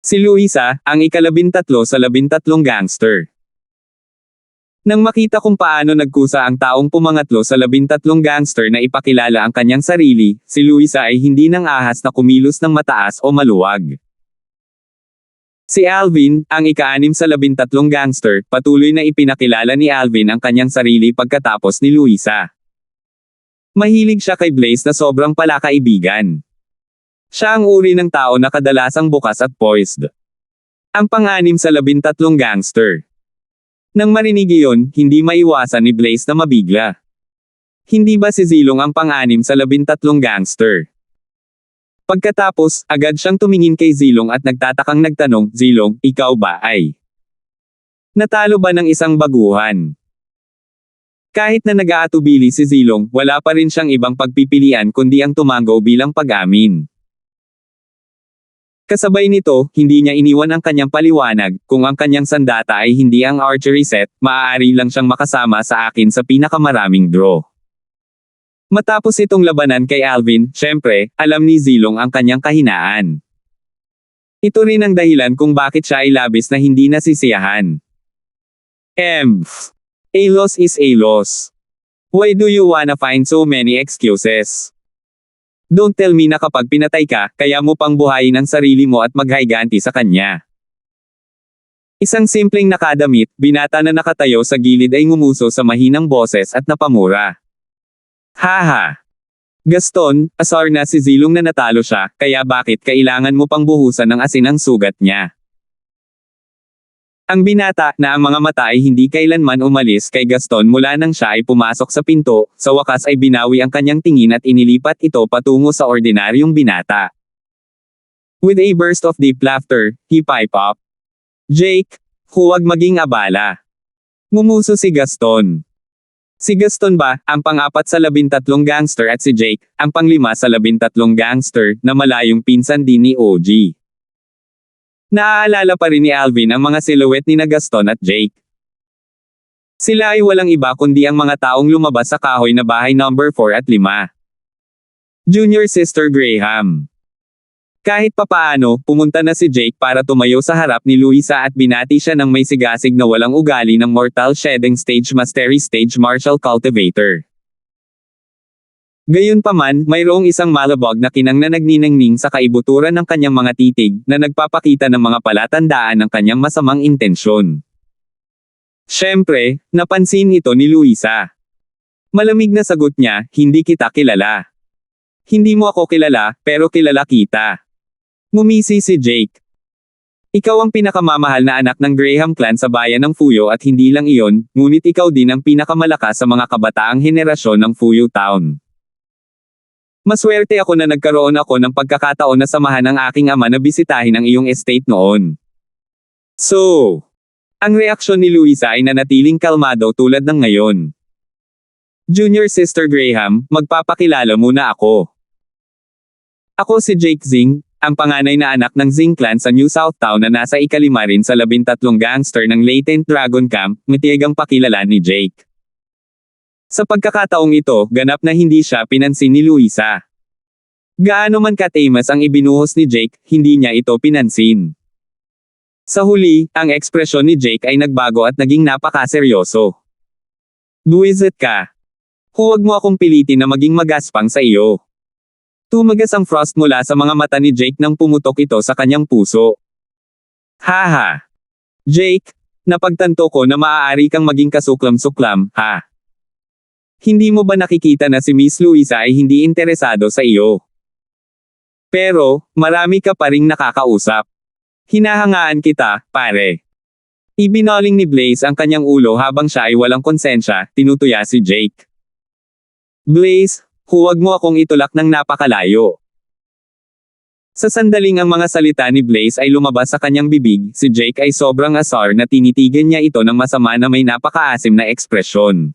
Si Luisa, ang ika-13 sa 13 gangster. Nang makita kung paano nagkusa ang taong pumangatlo sa 13 gangster na ipakilala ang kanyang sarili, si Luisa ay hindi nang ahas na kumilos ng mataas o maluwag. Si Alvin, ang ika-6 sa 13 gangster, patuloy na ipinakilala ni Alvin ang kanyang sarili pagkatapos ni Luisa. Mahilig siya kay Blaze na sobrang palakaibigan. Siya ang uri ng tao na kadalasang bukas at poised. Ang pang-6 sa 13 gangster. Nang marinig iyon, hindi maiwasan ni Blaze na mabigla. Hindi ba si Zilong ang pang-6 sa 13 gangster? Pagkatapos, agad siyang tumingin kay Zilong at nagtatakang nagtanong, Zilong, ikaw ba ay natalo ba ng isang baguhan? Kahit na nag-aatubili si Zilong, wala pa rin siyang ibang pagpipilian kundi ang tumango bilang pag-amin. Kasabay nito, hindi niya iniwan ang kanyang paliwanag, kung ang kanyang sandata ay hindi ang archery set, maaari lang siyang makasama sa akin sa pinakamaraming draw. Matapos itong labanan kay Alvin, syempre, alam ni Zilong ang kanyang kahinaan. Ito rin ang dahilan kung bakit siya ay labis na hindi nasisiyahan. A loss is a loss. Why do you wanna find so many excuses? Don't tell me na kapag pinatay ka, kaya mo pang buhayin ang sarili mo at maghayganti sa kanya. Isang simpleng nakadamit, binata na nakatayo sa gilid ay ngumuso sa mahinang boses at napamura. Haha! Gaston, asar na si Zilong na natalo siya, kaya bakit kailangan mo pang buhusan ng asin ang sugat niya? Ang binata, na ang mga mata ay hindi kailanman umalis kay Gaston mula nang siya ay pumasok sa pinto, sa wakas ay binawi ang kanyang tingin at inilipat ito patungo sa ordinaryong binata. With a burst of deep laughter, he piped up. Jake, huwag maging abala. Ngumuso si Gaston. Si Gaston ba, ang pang-apat sa 13 gangster at si Jake, ang pang-5 sa 13 gangster, na malayong pinsan din ni OG. Naaalala pa rin ni Alvin ang mga silhouette ni na Gaston at Jake. Sila ay walang iba kundi ang mga taong lumabas sa kahoy na bahay number 4 at 5. Junior Sister Graham. Kahit papaano, pumunta na si Jake para tumayo sa harap ni Luisa at binati siya ng may sigasig na walang ugali ng Mortal Shedding Stage Mastery Stage Martial Cultivator. Gayunpaman, mayroong isang malabog na kinang na nagniningning sa kaibuturan ng kanyang mga titig, na nagpapakita ng mga palatandaan ng kanyang masamang intensyon. Siyempre, napansin ito ni Luisa. Malamig na sagot niya, hindi kita kilala. Hindi mo ako kilala, pero kilala kita. Ngumisi si Jake. Ikaw ang pinakamamahal na anak ng Graham clan sa bayan ng Fuyo at hindi lang iyon, ngunit ikaw din ang pinakamalakas sa mga kabataang henerasyon ng Fuyo Town. Maswerte ako na nagkaroon ako ng pagkakataon na samahan ang aking ama na bisitahin ang iyong estate noon. So, ang reaksyon ni Luisa ay nanatiling kalmado tulad ng ngayon. Junior Sister Graham, magpapakilala muna ako. Ako si Jake Zing, ang panganay na anak ng Zing clan sa New South Town na nasa ika-5 rin sa 13 gangster ng Latent Dragon Camp, matiyagang pakilala ni Jake. Sa pagkakataong ito, ganap na hindi siya pinansin ni Luisa. Gaano man katamas ang ibinuhos ni Jake, hindi niya ito pinansin. Sa huli, ang ekspresyon ni Jake ay nagbago at naging napakaseryoso. Buwisit ka. Huwag mo akong pilitin na maging magaspang sa iyo. Tumagas ang frost mula sa mga mata ni Jake nang pumutok ito sa kanyang puso. Haha. Jake, napagtanto ko na maaari kang maging kasuklam-suklam, ha? Hindi mo ba nakikita na si Miss Luisa ay hindi interesado sa iyo? Pero, marami ka pa ring nakakausap. Hinahangaan kita, pare. Ibinoling ni Blaze ang kanyang ulo habang siya ay walang konsensya, tinutuya si Jake. Blaze, huwag mo akong itulak ng napakalayo. Sa sandaling ang mga salita ni Blaze ay lumabas sa kanyang bibig, si Jake ay sobrang asar na tinitigan niya ito ng masama na may napakaasim na ekspresyon.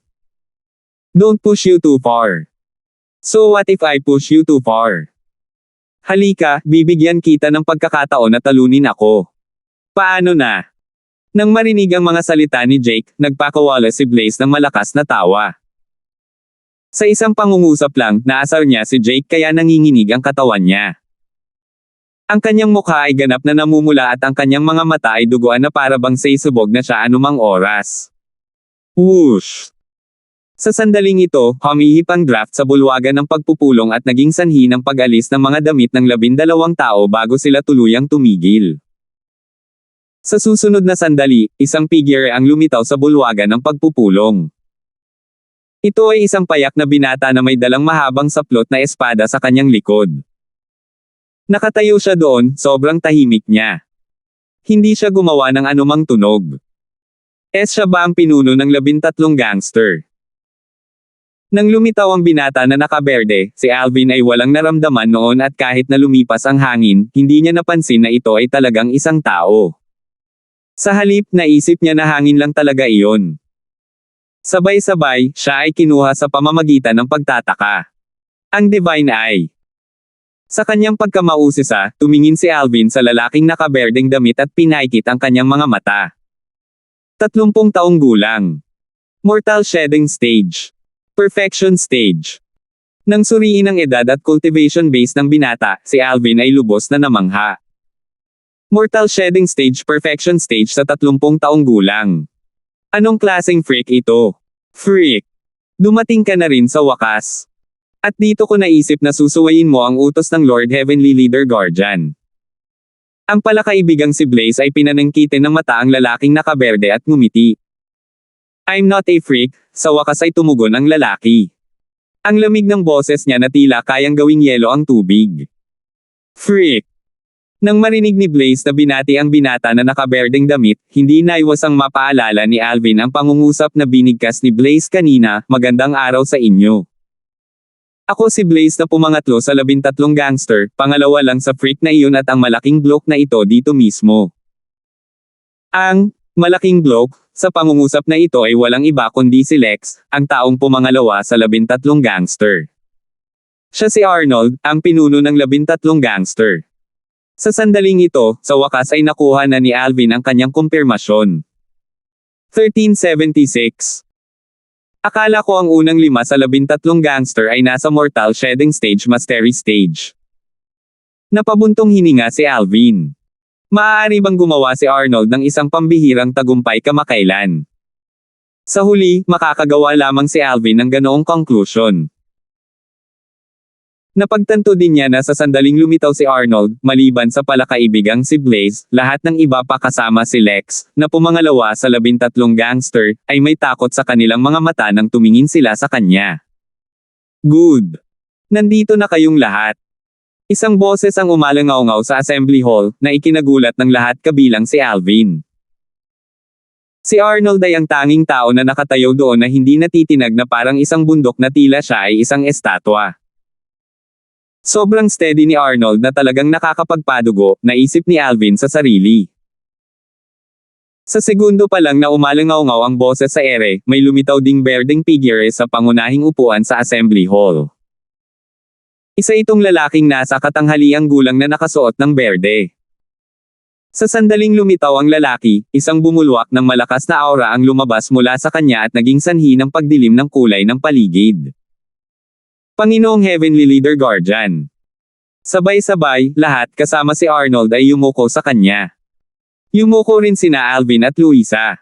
Don't push you too far. So what if I push you too far? Halika, bibigyan kita ng pagkakataon na talunin ako. Paano na? Nang marinig ang mga salita ni Jake, nagpakawala si Blaze ng malakas na tawa. Sa isang pangungusap lang, naasar niya si Jake kaya nanginginig ang katawan niya. Ang kanyang mukha ay ganap na namumula at ang kanyang mga mata ay duguan na para bang saysubog na siya anumang oras. Whoosh! Sa sandaling ito, humihip ang draft sa bulwagan ng pagpupulong at naging sanhi ng pag-alis ng mga damit ng 12 tao bago sila tuluyang tumigil. Sa susunod na sandali, isang figure ang lumitaw sa bulwagan ng pagpupulong. Ito ay isang payak na binata na may dalang mahabang saplot na espada sa kanyang likod. Nakatayo siya doon, sobrang tahimik niya. Hindi siya gumawa ng anumang tunog. Siya ba ang pinuno ng 13 gangster? Nang lumitaw ang binata na nakaberde, si Alvin ay walang naramdaman noon at kahit na lumipas ang hangin, hindi niya napansin na ito ay talagang isang tao. Sa halip, naisip niya na hangin lang talaga iyon. Sabay-sabay, siya ay kinuha sa pamamagitan ng pagtataka. Ang Divine Eye. Sa kanyang pagkamausisa, tumingin si Alvin sa lalaking nakaberdeng damit at pinaikit ang kanyang mga mata. 30 taong gulang. Mortal Shedding Stage. Perfection Stage. Nang suriin ang edad at cultivation base ng binata, si Alvin ay lubos na namangha. Mortal Shedding Stage Perfection Stage sa 30 taong gulang. Anong klaseng freak ito? Freak. Dumating ka na rin sa wakas. At dito ko naisip na susuwayin mo ang utos ng Lord Heavenly Leader Guardian. Ang palakaibigang si Blaze ay pinanangkitin ng mata ang lalaking nakaberde at ngumiti. I'm not a freak, sa wakas ay tumugon ang lalaki. Ang lamig ng boses niya na tila kayang gawing yelo ang tubig. Freak! Nang marinig ni Blaze na binati ang binata na nakaberdeng damit, hindi naiwasang mapaalala ni Alvin ang pangungusap na binigkas ni Blaze kanina, magandang araw sa inyo. Ako si Blaze na pumangatlo sa 13 gangster, pangalawa lang sa freak na iyon at ang malaking bloke na ito dito mismo. Ang malaking bloke sa pangungusap na ito ay walang iba kundi si Lex, ang taong pumangalawa sa 13 gangster. Siya si Arnold, ang pinuno ng 13 gangster. Sa sandaling ito, sa wakas ay nakuha na ni Alvin ang kanyang kumpirmasyon. 1376. Akala ko ang unang 5 sa 13 gangster ay nasa mortal shedding stage mastery stage. Napabuntong hininga si Alvin. Maaari bang gumawa si Arnold ng isang pambihirang tagumpay kamakailan? Sa huli, makakagawa lamang si Alvin ng ganoong conclusion. Napagtanto din niya na sa sandaling lumitaw si Arnold, maliban sa palakaibigang si Blaze, lahat ng iba pa kasama si Lex, na pumangalawa sa 13 gangster, ay may takot sa kanilang mga mata nang tumingin sila sa kanya. Good. Nandito na kayong lahat. Isang boses ang umalangaw-ngaw sa assembly hall, na ikinagulat ng lahat kabilang si Alvin. Si Arnold ay ang tanging tao na nakatayo doon na hindi natitinag na parang isang bundok na tila siya ay isang estatwa. Sobrang steady ni Arnold na talagang nakakapagpadugo, naisip ni Alvin sa sarili. Sa segundo pa lang na umalangaw-ngaw ang boses sa ere, may lumitaw ding berdeng figure sa pangunahing upuan sa assembly hall. Isa itong lalaking nasa katanghaliang gulang na nakasuot ng berde. Sa sandaling lumitaw ang lalaki, isang bumulwak ng malakas na aura ang lumabas mula sa kanya at naging sanhi ng pagdilim ng kulay ng paligid. Panginoong Heavenly Leader Guardian. Sabay-sabay, lahat kasama si Arnold ay yumuko sa kanya. Yumuko rin sina Alvin at Luisa.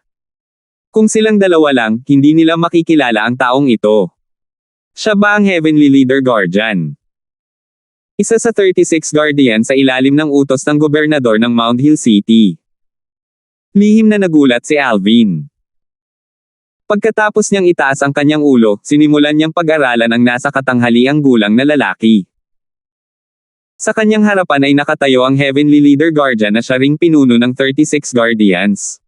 Kung silang dalawa lang, hindi nila makikilala ang taong ito. Siya ba ang Heavenly Leader Guardian? Isa sa 36 Guardian sa ilalim ng utos ng gobernador ng Mount Hill City. Lihim na nagulat si Alvin. Pagkatapos niyang itaas ang kanyang ulo, sinimulan niyang pag-aralan ang nasa katanghaliang gulang na lalaki. Sa kanyang harapan ay nakatayo ang Heavenly Leader Guardian na siya ring pinuno ng 36 Guardians.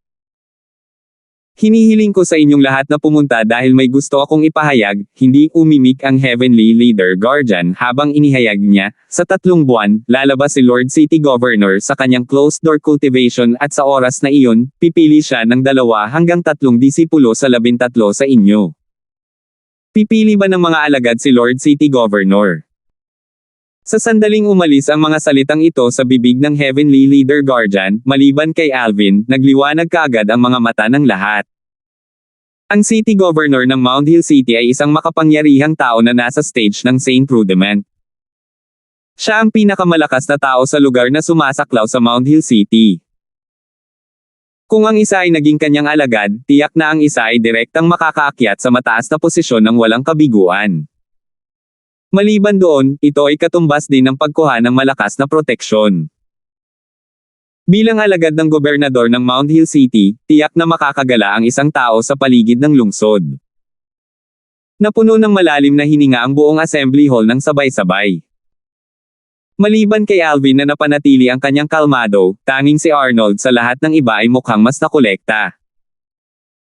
Hinihiling ko sa inyong lahat na pumunta dahil may gusto akong ipahayag, hindi umimik ang Heavenly Leader Guardian habang inihayag niya, sa 3 buwan, lalabas si Lord City Governor sa kanyang closed-door cultivation at sa oras na iyon, pipili siya ng 2 hanggang 3 disipulo sa 13 sa inyo. Pipili ba ng mga alagad si Lord City Governor? Sa sandaling umalis ang mga salitang ito sa bibig ng Heavenly Leader Guardian, maliban kay Alvin, nagliwanag kaagad ang mga mata ng lahat. Ang City Governor ng Mount Hill City ay isang makapangyarihang tao na nasa stage ng Saint Rudiment. Siya ang pinakamalakas na tao sa lugar na sumasaklaw sa Mount Hill City. Kung ang isa ay naging kanyang alagad, tiyak na ang isa ay direktang makakaakyat sa mataas na posisyon ng walang kabiguan. Maliban doon, ito ay katumbas din ng pagkuha ng malakas na proteksyon. Bilang alagad ng gobernador ng Mount Hill City, tiyak na makakagala ang isang tao sa paligid ng lungsod. Napuno ng malalim na hininga ang buong assembly hall ng sabay-sabay. Maliban kay Alvin na napanatili ang kanyang kalmado, tanging si Arnold sa lahat ng iba ay mukhang mas nakolekta.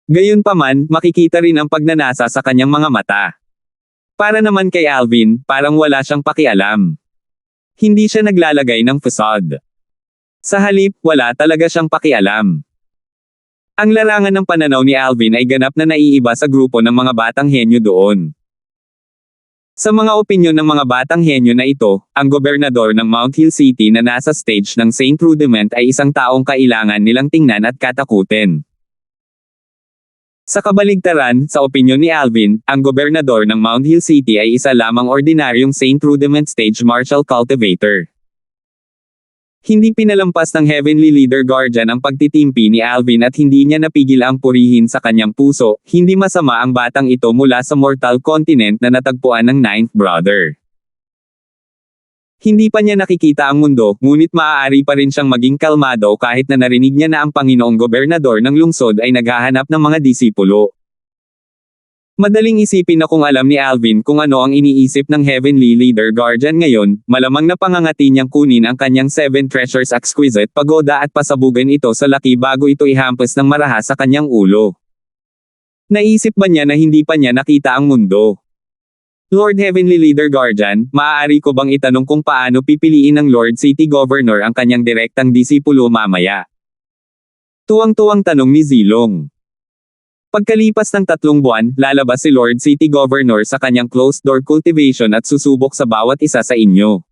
Gayunpaman, makikita rin ang pagnanasa sa kanyang mga mata. Para naman kay Alvin, parang wala siyang pakialam. Hindi siya naglalagay ng facade. Sa halip, wala talaga siyang pakialam. Ang larangan ng pananaw ni Alvin ay ganap na naiiba sa grupo ng mga batang henyo doon. Sa mga opinyon ng mga batang henyo na ito, ang gobernador ng Mount Hill City na nasa stage ng Saint Rudiment ay isang taong kailangan nilang tingnan at katakutin. Sa kabaligtaran, sa opinyon ni Alvin, ang gobernador ng Mount Hill City ay isa lamang ordinaryong Saint Rudiment Stage Martial Cultivator. Hindi pinalampas ng Heavenly Leader Guardian ang pagtitimpi ni Alvin at hindi niya napigil ang purihin sa kanyang puso, hindi masama ang batang ito mula sa mortal continent na natagpuan ng Ninth Brother. Hindi pa niya nakikita ang mundo, ngunit maaari pa rin siyang maging kalmado kahit na narinig niya na ang Panginoong Gobernador ng lungsod ay naghahanap ng mga disipulo. Madaling isipin na kung alam ni Alvin kung ano ang iniisip ng Heavenly Leader Guardian ngayon, malamang na pangangati niyang kunin ang kanyang 7 treasures exquisite pagoda at pasabugin ito sa laki bago ito ihampas ng marahas sa kanyang ulo. Naisip ba niya na hindi pa niya nakita ang mundo? Lord Heavenly Leader Guardian, maaari ko bang itanong kung paano pipiliin ng Lord City Governor ang kanyang direktang disipulo mamaya? Tuwang-tuwang tanong ni Zilong. Pagkalipas ng 3 buwan, lalabas si Lord City Governor sa kanyang closed-door cultivation at susubok sa bawat isa sa inyo.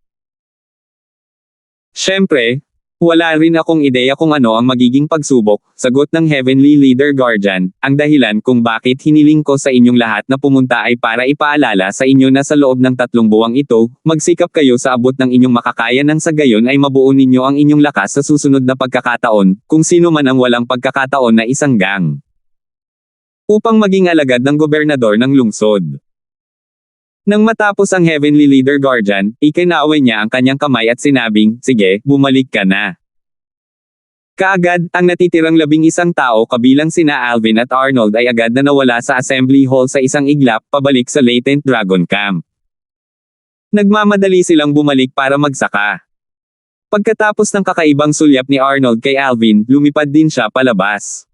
Siyempre, wala rin akong ideya kung ano ang magiging pagsubok, sagot ng Heavenly Leader Guardian. Ang dahilan kung bakit hiniling ko sa inyong lahat na pumunta ay para ipaalala sa inyo na sa loob ng 3 buwang ito, magsikap kayo sa abot ng inyong makakaya nang sa gayon ay mabuo ninyo ang inyong lakas sa susunod na pagkakataon, kung sino man ang walang pagkakataon na isang gang. Upang maging alagad ng gobernador ng lungsod. Nang matapos ang Heavenly Leader Guardian, ikinaway niya ang kanyang kamay at sinabing, sige, bumalik ka na. Kaagad, ang natitirang 11 tao kabilang sina Alvin at Arnold ay agad na nawala sa Assembly Hall sa isang iglap pabalik sa Latent Dragon Camp. Nagmamadali silang bumalik para magsaka. Pagkatapos ng kakaibang sulyap ni Arnold kay Alvin, lumipad din siya palabas.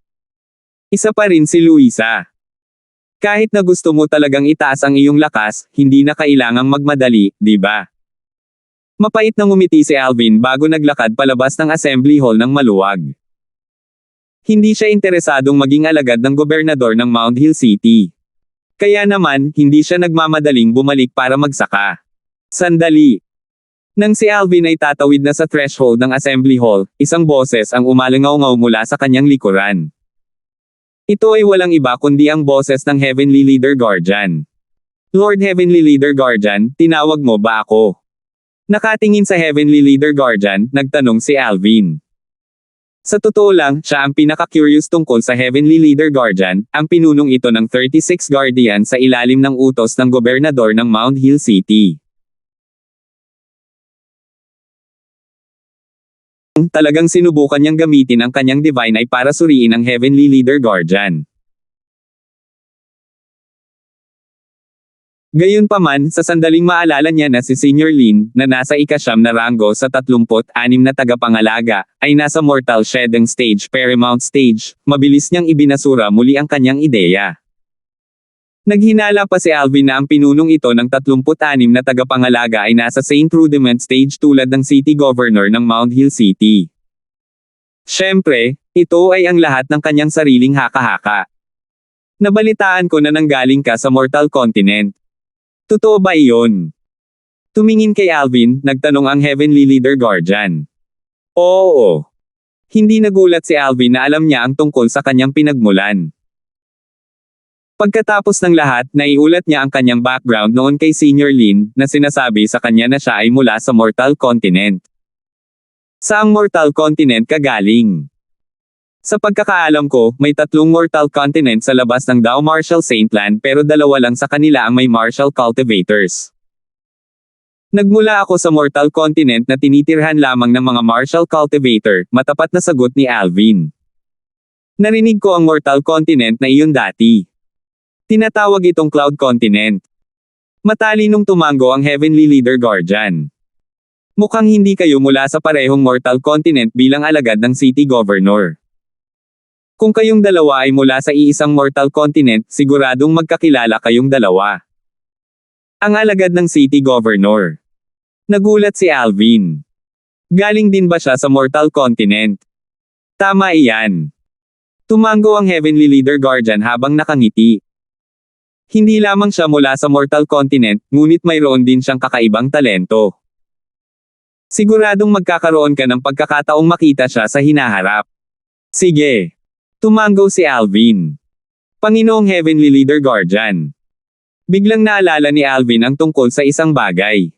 Isa pa rin si Luisa. Kahit na gusto mo talagang itaas ang iyong lakas, hindi na kailangang magmadali, di ba? Mapait na ngumiti si Alvin bago naglakad palabas ng Assembly Hall ng maluwag. Hindi siya interesadong maging alagad ng gobernador ng Mount Hill City. Kaya naman, hindi siya nagmamadaling bumalik para magsaka. Sandali. Nang si Alvin ay tatawid na sa threshold ng Assembly Hall, isang boses ang umalingaw-ngaw mula sa kanyang likuran. Ito ay walang iba kundi ang boses ng Heavenly Leader Guardian. Lord Heavenly Leader Guardian, tinawag mo ba ako? Nakatingin sa Heavenly Leader Guardian, nagtanong si Alvin. Sa totoo lang, siya ang pinaka-curious tungkol sa Heavenly Leader Guardian, ang pinunong ito ng 36 Guardian sa ilalim ng utos ng gobernador ng Mount Hill City. Talagang sinubukan niyang gamitin ang kanyang divine eye para suriin ang Heavenly Leader Guardian. Gayunpaman, sa sandaling maalala niya na si Senior Lin, na nasa ika-9 na ranggo sa 36 na tagapangalaga, ay nasa Mortal Shedding Stage Paramount Stage, mabilis niyang ibinasura muli ang kanyang ideya. Naghinala pa si Alvin na ang pinunong ito ng 36 na tagapangalaga ay nasa Saint Rudiment Stage tulad ng City Governor ng Mount Hill City. Siyempre, ito ay ang lahat ng kanyang sariling haka-haka. Nabalitaan ko na nanggaling ka sa Mortal Continent. Totoo ba iyon? Tumingin kay Alvin, nagtanong ang Heavenly Leader Guardian. Oo. Hindi nagulat si Alvin na alam niya ang tungkol sa kanyang pinagmulan. Pagkatapos ng lahat, naiulat niya ang kanyang background noon kay Senior Lin, na sinasabi sa kanya na siya ay mula sa Mortal Continent. Saang Mortal Continent ka galing? Sa pagkakaalam ko, may 3 Mortal Continent sa labas ng Dao Martial Saintland pero 2 lang sa kanila ang may martial cultivators. Nagmula ako sa Mortal Continent na tinitirhan lamang ng mga martial cultivator, matapat na sagot ni Alvin. Narinig ko ang Mortal Continent na iyon dati. Tinatawag itong Cloud Continent. Matalinong tumango ang Heavenly Leader Guardian. Mukhang hindi kayo mula sa parehong Mortal Continent bilang alagad ng City Governor. Kung kayong dalawa ay mula sa iisang Mortal Continent, siguradong magkakilala kayong dalawa. Ang alagad ng City Governor. Nagulat si Alvin. Galing din ba siya sa Mortal Continent? Tama iyan. Tumango ang Heavenly Leader Guardian habang nakangiti. Hindi lamang siya mula sa Mortal Continent, ngunit mayroon din siyang kakaibang talento. Siguradong magkakaroon ka ng pagkakataong makita siya sa hinaharap. Sige. Tumango si Alvin. Panginoong Heavenly Leader Guardian. Biglang naalala ni Alvin ang tungkol sa isang bagay.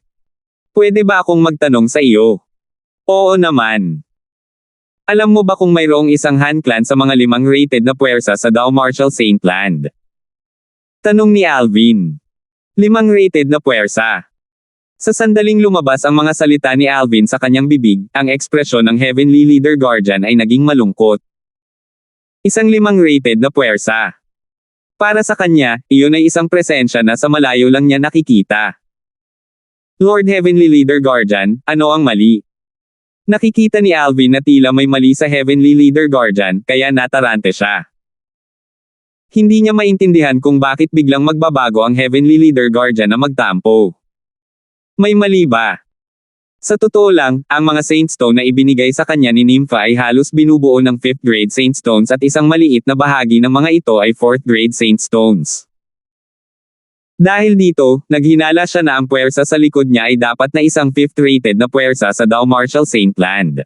Pwede ba akong magtanong sa iyo? Oo naman. Alam mo ba kung mayroong isang Han clan sa mga 5 rated na puwersa sa Dao Martial Saintland? Tanong ni Alvin. 5 rated na puwersa. Sa sandaling lumabas ang mga salita ni Alvin sa kanyang bibig, ang ekspresyon ng Heavenly Leader Guardian ay naging malungkot. Isang 5 rated na puwersa. Para sa kanya, iyon ay isang presensya na sa malayo lang niya nakikita. Lord Heavenly Leader Guardian, ano ang mali? Nakikita ni Alvin na tila may mali sa Heavenly Leader Guardian, kaya natarante siya. Hindi niya maintindihan kung bakit biglang magbabago ang Heavenly Leader Guardian na magtampo. May mali ba? Sa totoo lang, ang mga Saint Stone na ibinigay sa kanya ni Nympha ay halos binubuo ng 5th grade Saint Stones at isang maliit na bahagi ng mga ito ay 4th grade Saint Stones. Dahil dito, naghinala siya na ang puwersa sa likod niya ay dapat na isang 5th rated na puwersa sa Dao Martial Saint Land.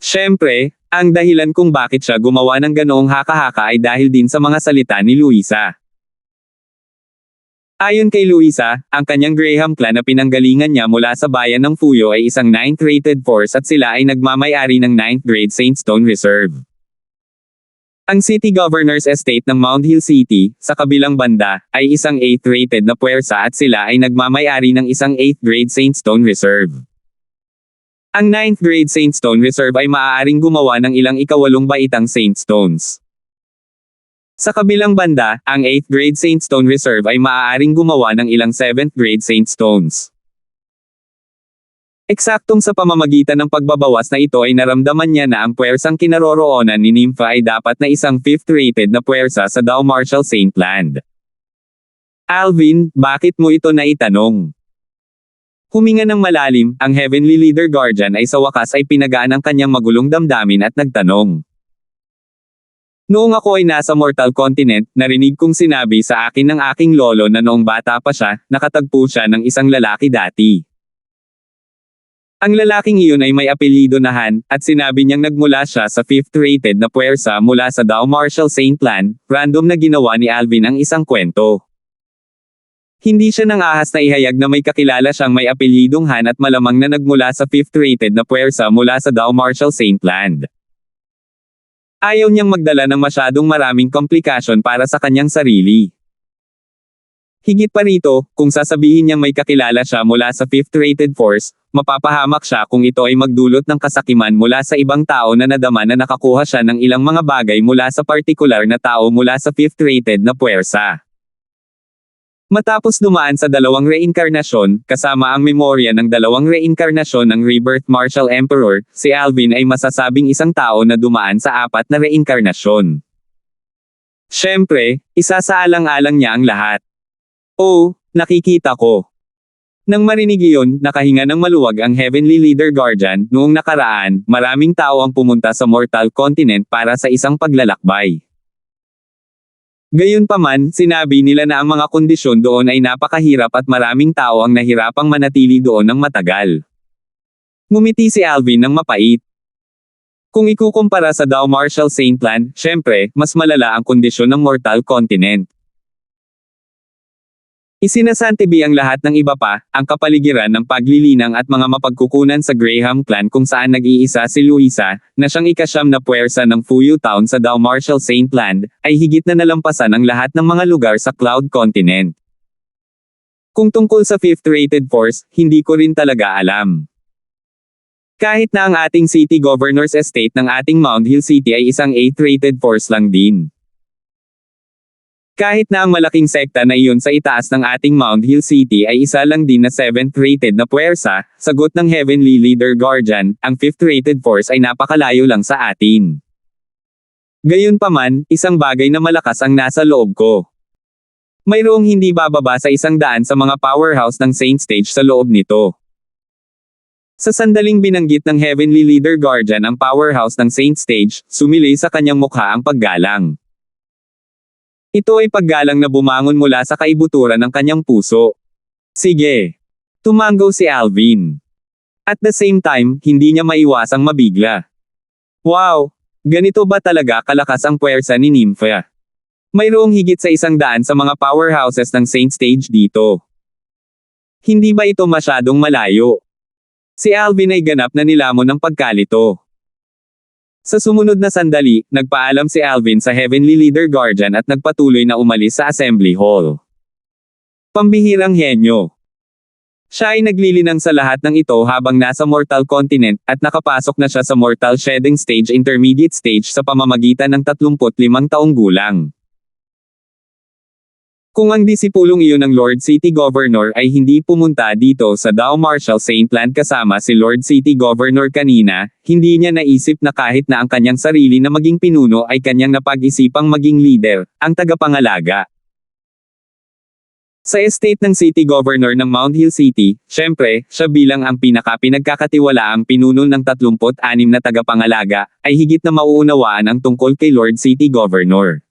Siyempre, ang dahilan kung bakit siya gumawa ng ganoong haka-haka ay dahil din sa mga salita ni Luisa. Ayon kay Luisa, ang kanyang Graham clan na pinanggalingan niya mula sa bayan ng Fuyo ay isang 9th rated force at sila ay nagmamay-ari ng 9th grade Saint Stone Reserve. Ang City Governor's Estate ng Mount Hill City, sa kabilang banda, ay isang 8th rated na puwersa at sila ay nagmamay-ari ng isang 8th grade Saint Stone Reserve. Ang 9th grade Saint Stone Reserve ay maaaring gumawa ng ilang ikawalong baitang Saint Stones. Sa kabilang banda, ang 8th grade Saint Stone Reserve ay maaaring gumawa ng ilang 7th grade Saint Stones. Eksaktong sa pamamagitan ng pagbabawas na ito ay naramdaman niya na ang puwersang kinaroroonan ni Nympha ay dapat na isang 5th rated na puwersa sa Dao Martial Saint Land. Alvin, bakit mo ito naitanong? Huminga ng malalim, ang Heavenly Leader Guardian ay sa wakas ay pinagaan ang kanyang magulong damdamin at nagtanong. Noong ako ay nasa Mortal Continent, narinig kong sinabi sa akin ng aking lolo na noong bata pa siya, nakatagpo siya ng isang lalaki dati. Ang lalaking iyon ay may apelyido na Han, at sinabi niyang nagmula siya sa 5th rated na puwersa mula sa Dao Martial Saint Land, random na ginawa ni Alvin ang isang kwento. Hindi siya nang ahas na ihayag na may kakilala siyang may apelyidong Han at malamang na nagmula sa 5th rated na puwersa mula sa Dao Martial Saint Land. Ayaw niyang magdala ng masyadong maraming komplikasyon para sa kanyang sarili. Higit pa rito, kung sasabihin niyang may kakilala siya mula sa 5th rated force, mapapahamak siya kung ito ay magdulot ng kasakiman mula sa ibang tao na nadama na nakakuha siya ng ilang mga bagay mula sa partikular na tao mula sa 5th rated na puwersa. Matapos dumaan sa dalawang reinkarnasyon, kasama ang memorya ng dalawang reinkarnasyon ng Rebirth Martial Emperor, si Alvin ay masasabing isang tao na dumaan sa 4 na reinkarnasyon. Siyempre, isasaalang-alang niya ang lahat. Oh, nakikita ko. Nang marinig iyon, nakahinga ng maluwag ang Heavenly Leader Guardian. Noong nakaraan, maraming tao ang pumunta sa Mortal Continent para sa isang paglalakbay. Gayunpaman, sinabi nila na ang mga kondisyon doon ay napakahirap at maraming tao ang nahirapang manatili doon ng matagal. Ngumiti si Alvin ng mapait. Kung ikukumpara sa Dao Martial Saint Land, syempre, mas malala ang kondisyon ng Mortal Continent. Isinasantabi ang lahat ng iba pa, ang kapaligiran ng paglilinang at mga mapagkukunan sa Graham clan kung saan nag-iisa si Luisa, na siyang ika-9 na puwersa ng Fuyo Town sa Dao Martial Saint Land, ay higit na nalampasan ang lahat ng mga lugar sa Cloud Continent. Kung tungkol sa 5th rated force, hindi ko rin talaga alam. Kahit na ang ating City Governor's Estate ng ating Mount Hill City ay isang 8th rated force lang din. Kahit na ang malaking sekta na iyon sa itaas ng ating Mount Hill City ay isa lang din na 7th rated na puwersa, sagot ng Heavenly Leader Guardian, ang 5th rated force ay napakalayo lang sa atin. Gayunpaman, isang bagay na malakas ang nasa loob ko. Mayroong hindi bababa sa 100 sa mga powerhouse ng Saint Stage sa loob nito. Sa sandaling binanggit ng Heavenly Leader Guardian ang powerhouse ng Saint Stage, sumilay sa kanyang mukha ang paggalang. Ito ay paggalang na bumangon mula sa kaibuturan ng kanyang puso. Sige. Tumango si Alvin. At the same time, hindi niya maiwasang mabigla. Wow! Ganito ba talaga kalakas ang puwersa ni Nympha? Mayroong higit sa 100 sa mga powerhouses ng Saint Stage dito. Hindi ba ito masyadong malayo? Si Alvin ay ganap na nilamon ng pagkalito. Sa sumunod na sandali, nagpaalam si Alvin sa Heavenly Leader Guardian at nagpatuloy na umalis sa Assembly Hall. Pambihirang henyo. Siya ay naglilinang sa lahat ng ito habang nasa Mortal Continent, at nakapasok na siya sa Mortal Shedding Stage Intermediate Stage sa pamamagitan ng 35 taong gulang. Kung ang disipulong iyon ng Lord City Governor ay hindi pumunta dito sa Dao Marshall Saintland kasama si Lord City Governor kanina, hindi niya naisip na kahit na ang kanyang sarili na maging pinuno ay kanyang napag-isipang maging leader, ang tagapangalaga. Sa estate ng City Governor ng Mount Hill City, syempre, siya bilang ang pinagkakatiwalaang pinuno ng 36 na tagapangalaga, ay higit na mauunawaan ang tungkol kay Lord City Governor.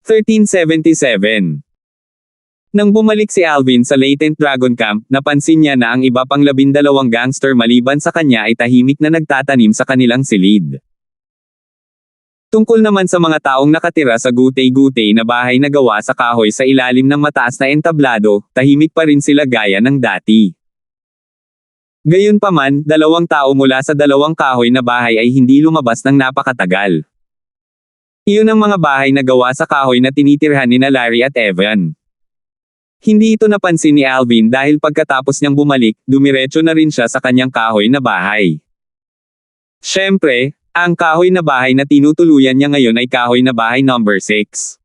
1377. Nang bumalik si Alvin sa Latent Dragon Camp, napansin niya na ang iba pang 12 gangster maliban sa kanya ay tahimik na nagtatanim sa kanilang silid. Tungkol naman sa mga taong nakatira sa gutay-gutay na bahay na gawa sa kahoy sa ilalim ng mataas na entablado, tahimik pa rin sila gaya ng dati. Gayunpaman, 2 tao mula sa 2 kahoy na bahay ay hindi lumabas ng napakatagal. Iyon ang mga bahay na gawa sa kahoy na tinitirhan nina Larry at Evan. Hindi ito napansin ni Alvin dahil pagkatapos niyang bumalik, dumiretso na rin siya sa kanyang kahoy na bahay. Siyempre, ang kahoy na bahay na tinutuluyan niya ngayon ay kahoy na bahay number 6.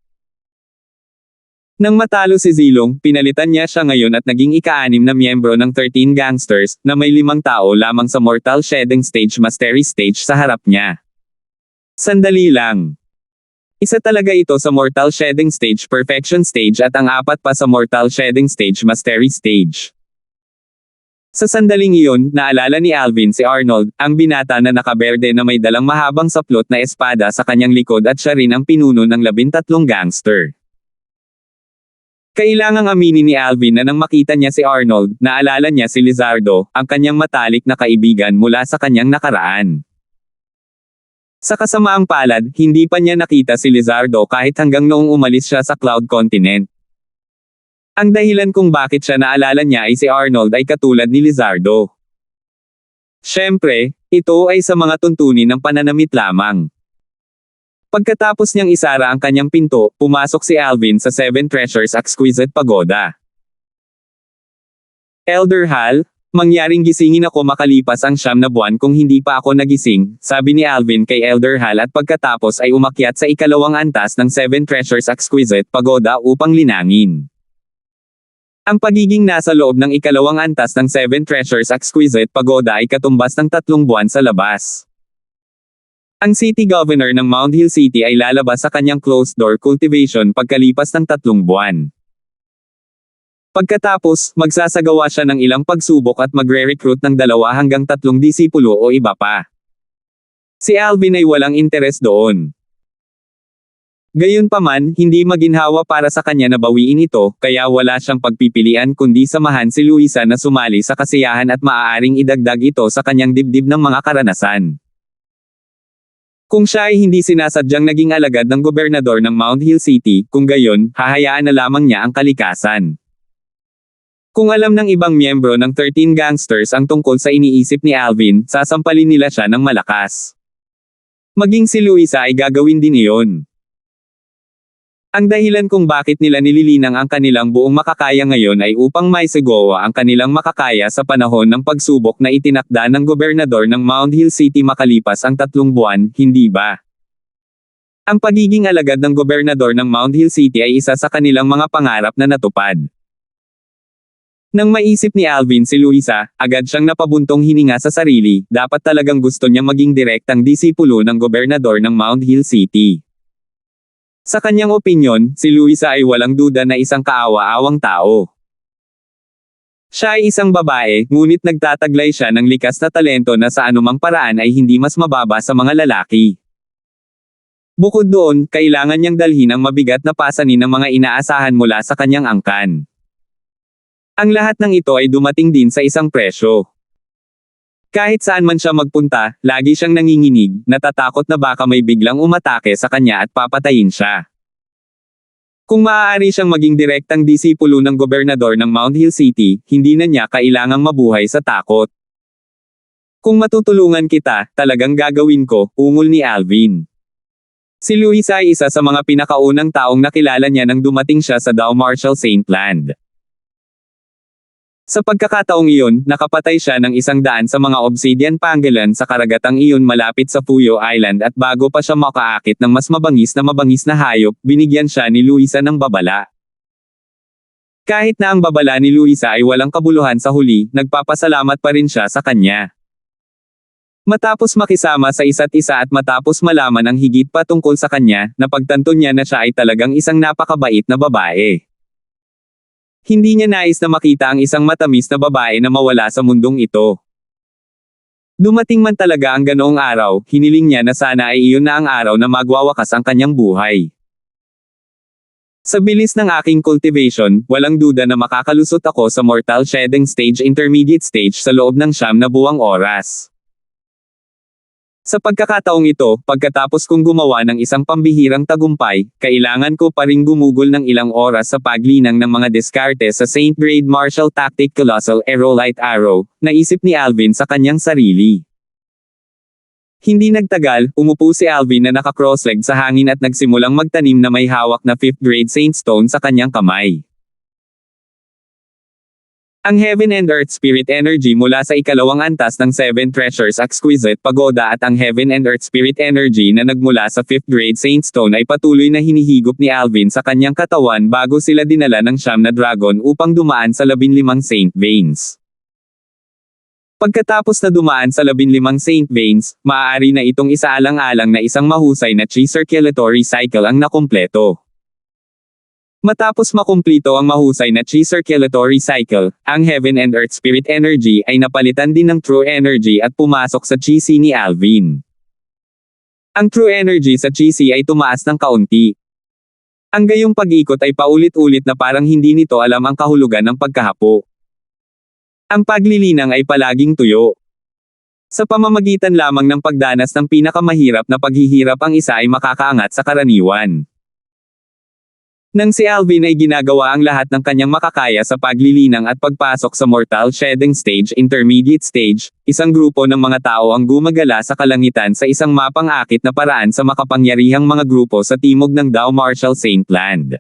Nang matalo si Zilong, pinalitan niya siya ngayon at naging ika-6 na miyembro ng 13 gangsters, na may 5 tao lamang sa Mortal Shedding Stage Mastery Stage sa harap niya. Sandali lang. Isa talaga ito sa Mortal Shedding Stage Perfection Stage at ang 4 pa sa Mortal Shedding Stage Mastery Stage. Sa sandaling iyon, naalala ni Alvin si Arnold, ang binata na nakaberde na may dalang mahabang saplot na espada sa kanyang likod at siya rin ang pinuno ng 13 gangster. Kailangang aminin ni Alvin na nang makita niya si Arnold, naalala niya si Lizardo, ang kanyang matalik na kaibigan mula sa kanyang nakaraan. Sa kasamaang palad, hindi pa niya nakita si Lizardo kahit hanggang noong umalis siya sa Cloud Continent. Ang dahilan kung bakit siya naalala niya ay si Arnold ay katulad ni Lizardo. Siyempre, ito ay sa mga tuntunin ng pananamit lamang. Pagkatapos niyang isara ang kanyang pinto, pumasok si Alvin sa 7 Treasures Exquisite Pagoda. Elder Hal, mangyaring gisingin ako makalipas ang 9 na buwan kung hindi pa ako nagising, sabi ni Alvin kay Elder Hal at pagkatapos ay umakyat sa ikalawang antas ng 7 Treasures Exquisite Pagoda upang linangin. Ang pagiging nasa loob ng ikalawang antas ng 7 Treasures Exquisite Pagoda ay katumbas ng 3 buwan sa labas. Ang City Governor ng Mount Hill City ay lalabas sa kanyang closed-door cultivation pagkalipas ng 3 buwan. Pagkatapos, magsasagawa siya ng ilang pagsubok at magre-recruit ng 2 hanggang 3 disipulo o iba pa. Si Alvin ay walang interes doon. Gayunpaman, hindi maginhawa para sa kanya na bawiin ito, kaya wala siyang pagpipilian kundi samahan si Luisa na sumali sa kasiyahan at maaaring idagdag ito sa kanyang dibdib ng mga karanasan. Kung siya ay hindi sinasadyang naging alagad ng gobernador ng Mount Hill City, kung gayon, hahayaan na lamang niya ang kalikasan. Kung alam ng ibang miyembro ng 13 gangsters ang tungkol sa iniisip ni Alvin, sasampalin nila siya ng malakas. Maging si Luisa ay gagawin din iyon. Ang dahilan kung bakit nila nililinang ang kanilang buong makakaya ngayon ay upang maisagawa ang kanilang makakaya sa panahon ng pagsubok na itinakda ng gobernador ng Mount Hill City makalipas ang 3 buwan, hindi ba? Ang pagiging alagad ng gobernador ng Mount Hill City ay isa sa kanilang mga pangarap na natupad. Nang maisip ni Alvin si Luisa, agad siyang napabuntong hininga sa sarili, dapat talagang gusto niya maging direktang disipulo ng gobernador ng Mount Hill City. Sa kanyang opinyon, si Luisa ay walang duda na isang kaawa-awang tao. Siya ay isang babae, ngunit nagtataglay siya ng likas na talento na sa anumang paraan ay hindi mas mababa sa mga lalaki. Bukod doon, kailangan niyang dalhin ang mabigat na pasanin ng mga inaasahan mula sa kanyang angkan. Ang lahat ng ito ay dumating din sa isang presyo. Kahit saan man siya magpunta, lagi siyang nanginginig, natatakot na baka may biglang umatake sa kanya at papatayin siya. Kung maaari siyang maging direktang disipulo ng gobernador ng Mount Hill City, hindi na niya kailangang mabuhay sa takot. Kung matutulungan kita, talagang gagawin ko, ungol ni Alvin. Si Luisa ay isa sa mga pinakaunang taong nakilala niya nang dumating siya sa Dao Marshall Saintland. Sa pagkakataong iyon, nakapatay siya ng 100 sa mga obsidian pangolin sa karagatang iyon malapit sa Puyo Island at bago pa siya makaakit ng mas mabangis na hayop, binigyan siya ni Luisa ng babala. Kahit na ang babala ni Luisa ay walang kabuluhan sa huli, nagpapasalamat pa rin siya sa kanya. Matapos makisama sa isa't isa at matapos malaman ang higit pa tungkol sa kanya, napagtanto niya na siya ay talagang isang napakabait na babae. Hindi niya nais na makita ang isang matamis na babae na mawala sa mundong ito. Dumating man talaga ang ganoong araw, hiniling niya na sana ay iyon na ang araw na magwawakas ang kanyang buhay. Sa bilis ng aking cultivation, walang duda na makakalusot ako sa mortal shedding stage intermediate stage sa loob ng 9 na buwang oras. Sa pagkakataong ito, pagkatapos kong gumawa ng isang pambihirang tagumpay, kailangan ko pa ring gumugol ng ilang oras sa paglinang ng mga diskarte sa Saint Grade Martial Tactic Colossal Aerolite Arrow, naisip ni Alvin sa kanyang sarili. Hindi nagtagal, umupo si Alvin na naka-cross-legged sa hangin at nagsimulang magtanim na may hawak na 5th grade Saint Stone sa kanyang kamay. Ang Heaven and Earth Spirit Energy mula sa ikalawang antas ng 7 Treasures Exquisite Pagoda at ang Heaven and Earth Spirit Energy na nagmula sa 5th grade Saint Stone ay patuloy na hinihigop ni Alvin sa kanyang katawan bago sila dinala ng 9 na dragon upang dumaan sa 15 Saint Veins. Pagkatapos na dumaan sa 15 Saint Veins, maaari na itong isaalang-alang na isang mahusay na Chi circulatory cycle ang nakumpleto. Matapos makumplito ang mahusay na Chi circulatory cycle, ang Heaven and Earth Spirit Energy ay napalitan din ng True Energy at pumasok sa Chi C ni Alvin. Ang True Energy sa Chi C ay tumaas ng kaunti. Ang gayong pag-ikot ay paulit-ulit na parang hindi nito alam ang kahulugan ng pagkahapo. Ang paglilinang ay palaging tuyo. Sa pamamagitan lamang ng pagdanas ng pinakamahirap na paghihirap ang isa ay makakaangat sa karaniwan. Nang si Alvin ay ginagawa ang lahat ng kanyang makakaya sa paglilinang at pagpasok sa mortal shedding stage intermediate stage, isang grupo ng mga tao ang gumagala sa kalangitan sa isang mapang-akit na paraan sa makapangyarihang mga grupo sa timog ng Dao Martial Saint Land.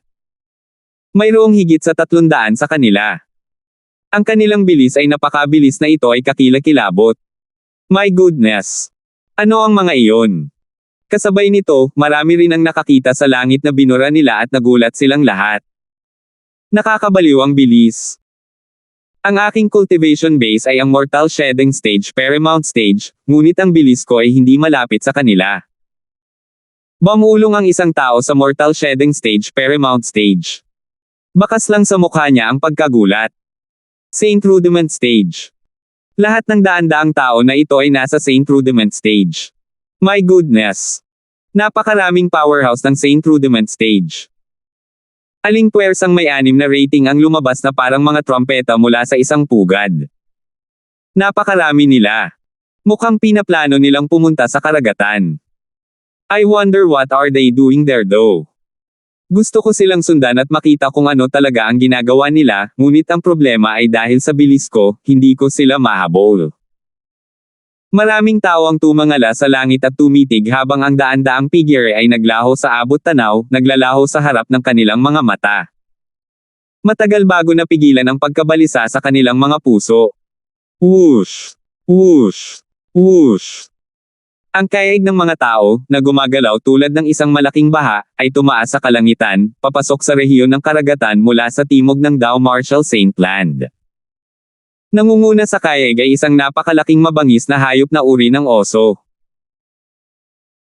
Mayroong higit sa 300 sa kanila. Ang kanilang bilis ay napakabilis na ito ay kakilakilabot. My goodness! Ano ang mga iyon? Kasabay nito, marami rin ang nakakita sa langit na binura nila at nagulat silang lahat. Nakakabaliw ang bilis. Ang aking cultivation base ay ang mortal shedding stage paramount stage, ngunit ang bilis ko ay hindi malapit sa kanila. Bumulong ang isang tao sa mortal shedding stage paramount stage. Bakas lang sa mukha niya ang pagkagulat. Saint Rudiment stage. Lahat ng daan-daang tao na ito ay nasa Saint Rudiment stage. My goodness! Napakaraming powerhouse ng Saint Rudiment stage. Aling puwersang may 6 na rating ang lumabas na parang mga trompeta mula sa isang pugad. Napakarami nila. Mukhang pinaplano nilang pumunta sa karagatan. I wonder what are they doing there though? Gusto ko silang sundan at makita kung ano talaga ang ginagawa nila, ngunit ang problema ay dahil sa bilis ko, hindi ko sila mahabol. Maraming tao ang tumangala sa langit at tumitig habang ang daan-daang figure ay naglaho sa abot tanaw, naglalaho sa harap ng kanilang mga mata. Matagal bago napigilan ang pagkabalisa sa kanilang mga puso. Whoosh! Whoosh! Whoosh! Ang kayaig ng mga tao, na gumagalaw tulad ng isang malaking baha, ay tumaas sa kalangitan, papasok sa rehiyon ng karagatan mula sa timog ng Dao Martial Saint Land. Nangunguna sa kayaig ay isang napakalaking mabangis na hayop na uri ng oso.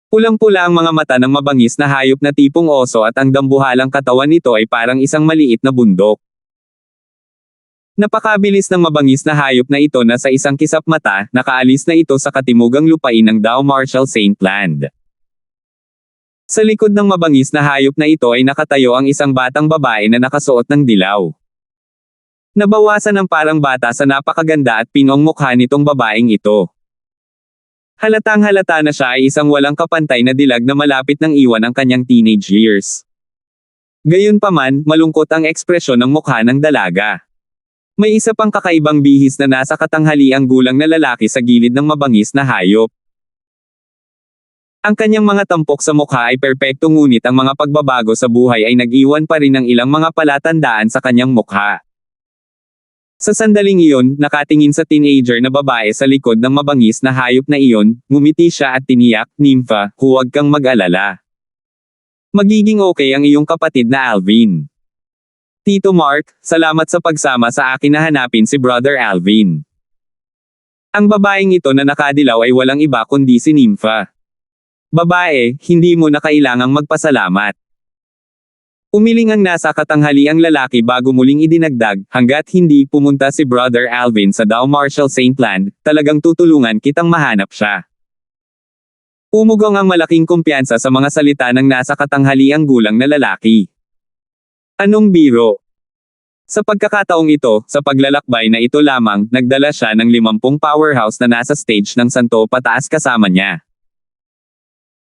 Pulang-pula ang mga mata ng mabangis na hayop na tipong oso at ang dambuhalang katawan nito ay parang isang maliit na bundok. Napakabilis ng mabangis na hayop na ito na sa isang kisap mata, nakaalis na ito sa katimugang lupain ng Dao Martial Saint Land. Sa likod ng mabangis na hayop na ito ay nakatayo ang isang batang babae na nakasuot ng dilaw. Nabawasan ng parang bata sa napakaganda at pinong mukha nitong babaeng ito. Halatang halata na siya ay isang walang kapantay na dilag na malapit nang iwan ang kanyang teenage years. Gayunpaman, malungkot ang ekspresyon ng mukha ng dalaga. May isa pang kakaibang bihis na nasa katanghaliang gulang na lalaki sa gilid ng mabangis na hayop. Ang kanyang mga tampok sa mukha ay perpekto ngunit ang mga pagbabago sa buhay ay nag-iwan pa rin ng ilang mga palatandaan sa kanyang mukha. Sa sandaling iyon, nakatingin sa teenager na babae sa likod ng mabangis na hayop na iyon, ngumiti siya at tiniyak, "Nympha, huwag kang mag-alala. Magiging okay ang iyong kapatid na Alvin. Tito Mark, salamat sa pagsama sa akin na hanapin si Brother Alvin. Ang babaeng ito na nakadilaw ay walang iba kundi si Nympha. Babae, hindi mo na kailangang magpasalamat. Umiling ang nasa katanghaliang lalaki bago muling idinagdag, hanggat hindi pumunta si Brother Alvin sa Dow Marshall St. Land, talagang tutulungan kitang mahanap siya. Umugong ang malaking kumpiyansa sa mga salita ng nasa katanghaliang gulang na lalaki. Anong biro? Sa pagkakataong ito, sa paglalakbay na ito lamang, nagdala siya ng 50 powerhouse na nasa stage ng Santo Pataas kasama niya.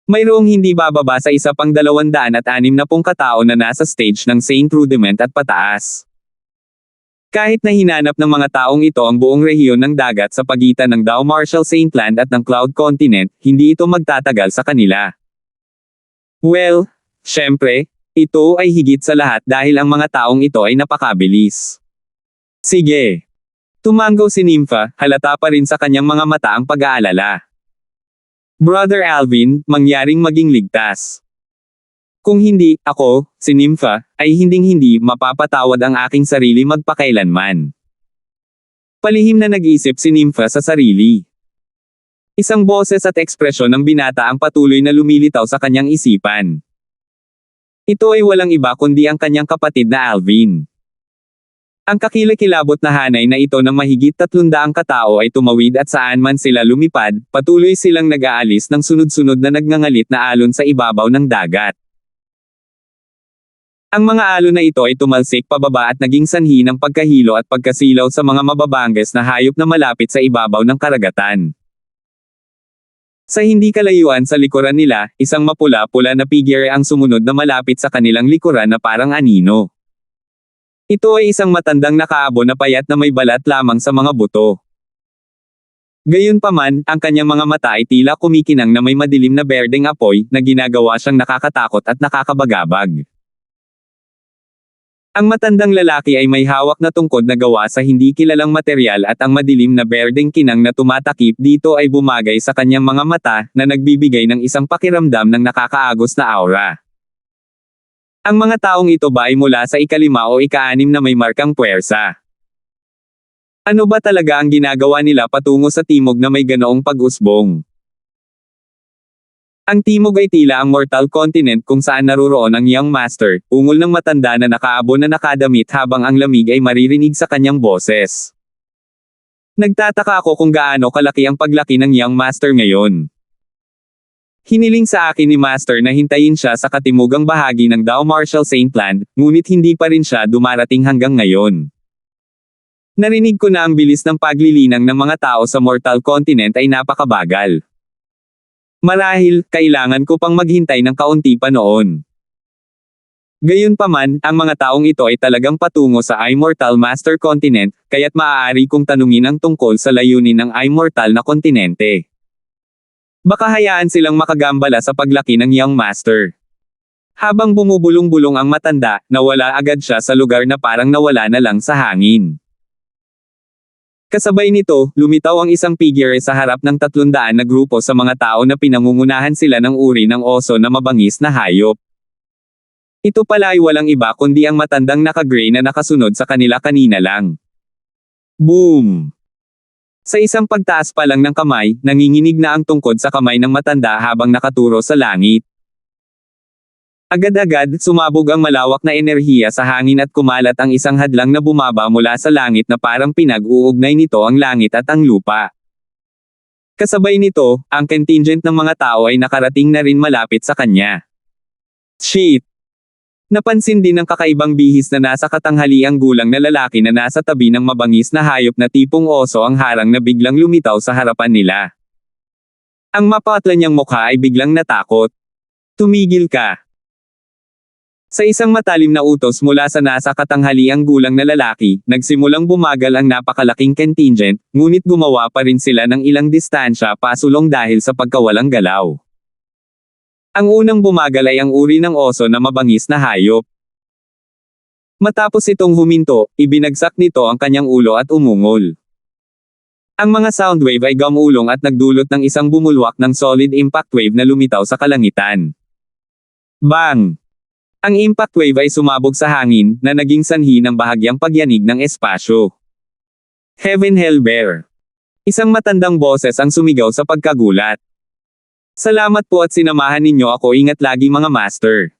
Mayroong hindi bababa sa isa pang 260 katao na nasa stage ng Saint Rudiment at pataas. Kahit na hinanap ng mga taong ito ang buong rehiyon ng dagat sa pagitan ng Dow Marshall St. Land at ng Cloud Continent, hindi ito magtatagal sa kanila. Well, syempre, ito ay higit sa lahat dahil ang mga taong ito ay napakabilis. Sige. Tumanggaw si Nympha, halata pa rin sa kanyang mga mata ang pag-aalala. Brother Alvin, mangyaring maging ligtas. Kung hindi, ako, si Nympha, ay hinding-hindi mapapatawad ang aking sarili magpakailanman. Palihim na nag-isip si Nympha sa sarili. Isang boses at ekspresyon ng binata ang patuloy na lumilitaw sa kanyang isipan. Ito ay walang iba kundi ang kanyang kapatid na Alvin. Ang kakilakilabot na hanay na ito ng mahigit 300 katao ay tumawid at saan man sila lumipad, patuloy silang nag-aalis ng sunod-sunod na nagngangalit na alon sa ibabaw ng dagat. Ang mga alon na ito ay tumalsik pababa at naging sanhi ng pagkahilo at pagkasilaw sa mga mababangges na hayop na malapit sa ibabaw ng karagatan. Sa hindi kalayuan sa likuran nila, isang mapula-pula na figure ang sumunod na malapit sa kanilang likuran na parang anino. Ito ay isang matandang nakaabo na payat na may balat lamang sa mga buto. Gayunpaman, ang kanyang mga mata ay tila kumikinang na may madilim na berdeng apoy na ginagawa siyang nakakatakot at nakakabagabag. Ang matandang lalaki ay may hawak na tungkod na gawa sa hindi kilalang material at ang madilim na berdeng kinang na tumatakip dito ay bumagay sa kanyang mga mata na nagbibigay ng isang pakiramdam ng nakakaagos na aura. Ang mga taong ito ba ay mula sa ika-5 o ika-6 na may markang puwersa? Ano ba talaga ang ginagawa nila patungo sa timog na may ganoong pag-usbong? Ang timog ay tila ang mortal continent kung saan naroroon ang Young Master, ungol ng matanda na nakaabo na nakadamit habang ang lamig ay maririnig sa kanyang boses. Nagtataka ako kung gaano kalaki ang paglaki ng Young Master ngayon. Hiniling sa akin ni Master na hintayin siya sa katimugang bahagi ng Dow Marshall St. Land, ngunit hindi pa rin siya dumarating hanggang ngayon. Narinig ko na ang bilis ng paglilinang ng mga tao sa mortal continent ay napakabagal. Marahil, kailangan ko pang maghintay ng kaunti pa noon. Gayunpaman, ang mga taong ito ay talagang patungo sa Immortal Master Continent, kaya't maaari kong tanungin ang tungkol sa layunin ng Immortal na kontinente. Baka hayaan silang makagambala sa paglaki ng Young Master. Habang bumubulong-bulong ang matanda, nawala agad siya sa lugar na parang nawala na lang sa hangin. Kasabay nito, lumitaw ang isang figure sa harap ng 300 na grupo sa mga tao na pinangungunahan sila ng uri ng oso na mabangis na hayop. Ito pala ay walang iba kundi ang matandang naka-gray na nakasunod sa kanila kanina lang. Boom! Sa isang pagtaas pa lang ng kamay, nanginginig na ang tungkod sa kamay ng matanda habang nakaturo sa langit. Agad-agad, sumabog ang malawak na enerhiya sa hangin at kumalat ang isang hadlang na bumaba mula sa langit na parang pinag-uugnay nito ang langit at ang lupa. Kasabay nito, ang contingent ng mga tao ay nakarating na rin malapit sa kanya. Shit! Napansin din ng kakaibang bihis na nasa katanghaliang gulang na lalaki na nasa tabi ng mabangis na hayop na tipong oso ang harang na biglang lumitaw sa harapan nila. Ang mapatla niyang mukha ay biglang natakot. Tumigil ka! Sa isang matalim na utos mula sa nasa katanghaliang gulang na lalaki, nagsimulang bumagal ang napakalaking contingent, ngunit gumawa pa rin sila ng ilang distansya pasulong dahil sa pagkawalang galaw. Ang unang bumagal ay ang uri ng oso na mabangis na hayop. Matapos itong huminto, ibinagsak nito ang kanyang ulo at umungol. Ang mga soundwave ay gumulong at nagdulot ng isang bumulwak ng solid impact wave na lumitaw sa kalangitan. Bang! Ang impact wave ay sumabog sa hangin, na naging sanhi ng bahagyang pagyanig ng espasyo. Heaven Hell Bear. Isang matandang boses ang sumigaw sa pagkagulat. Salamat po at sinamahan ninyo ako, ingat lagi mga master.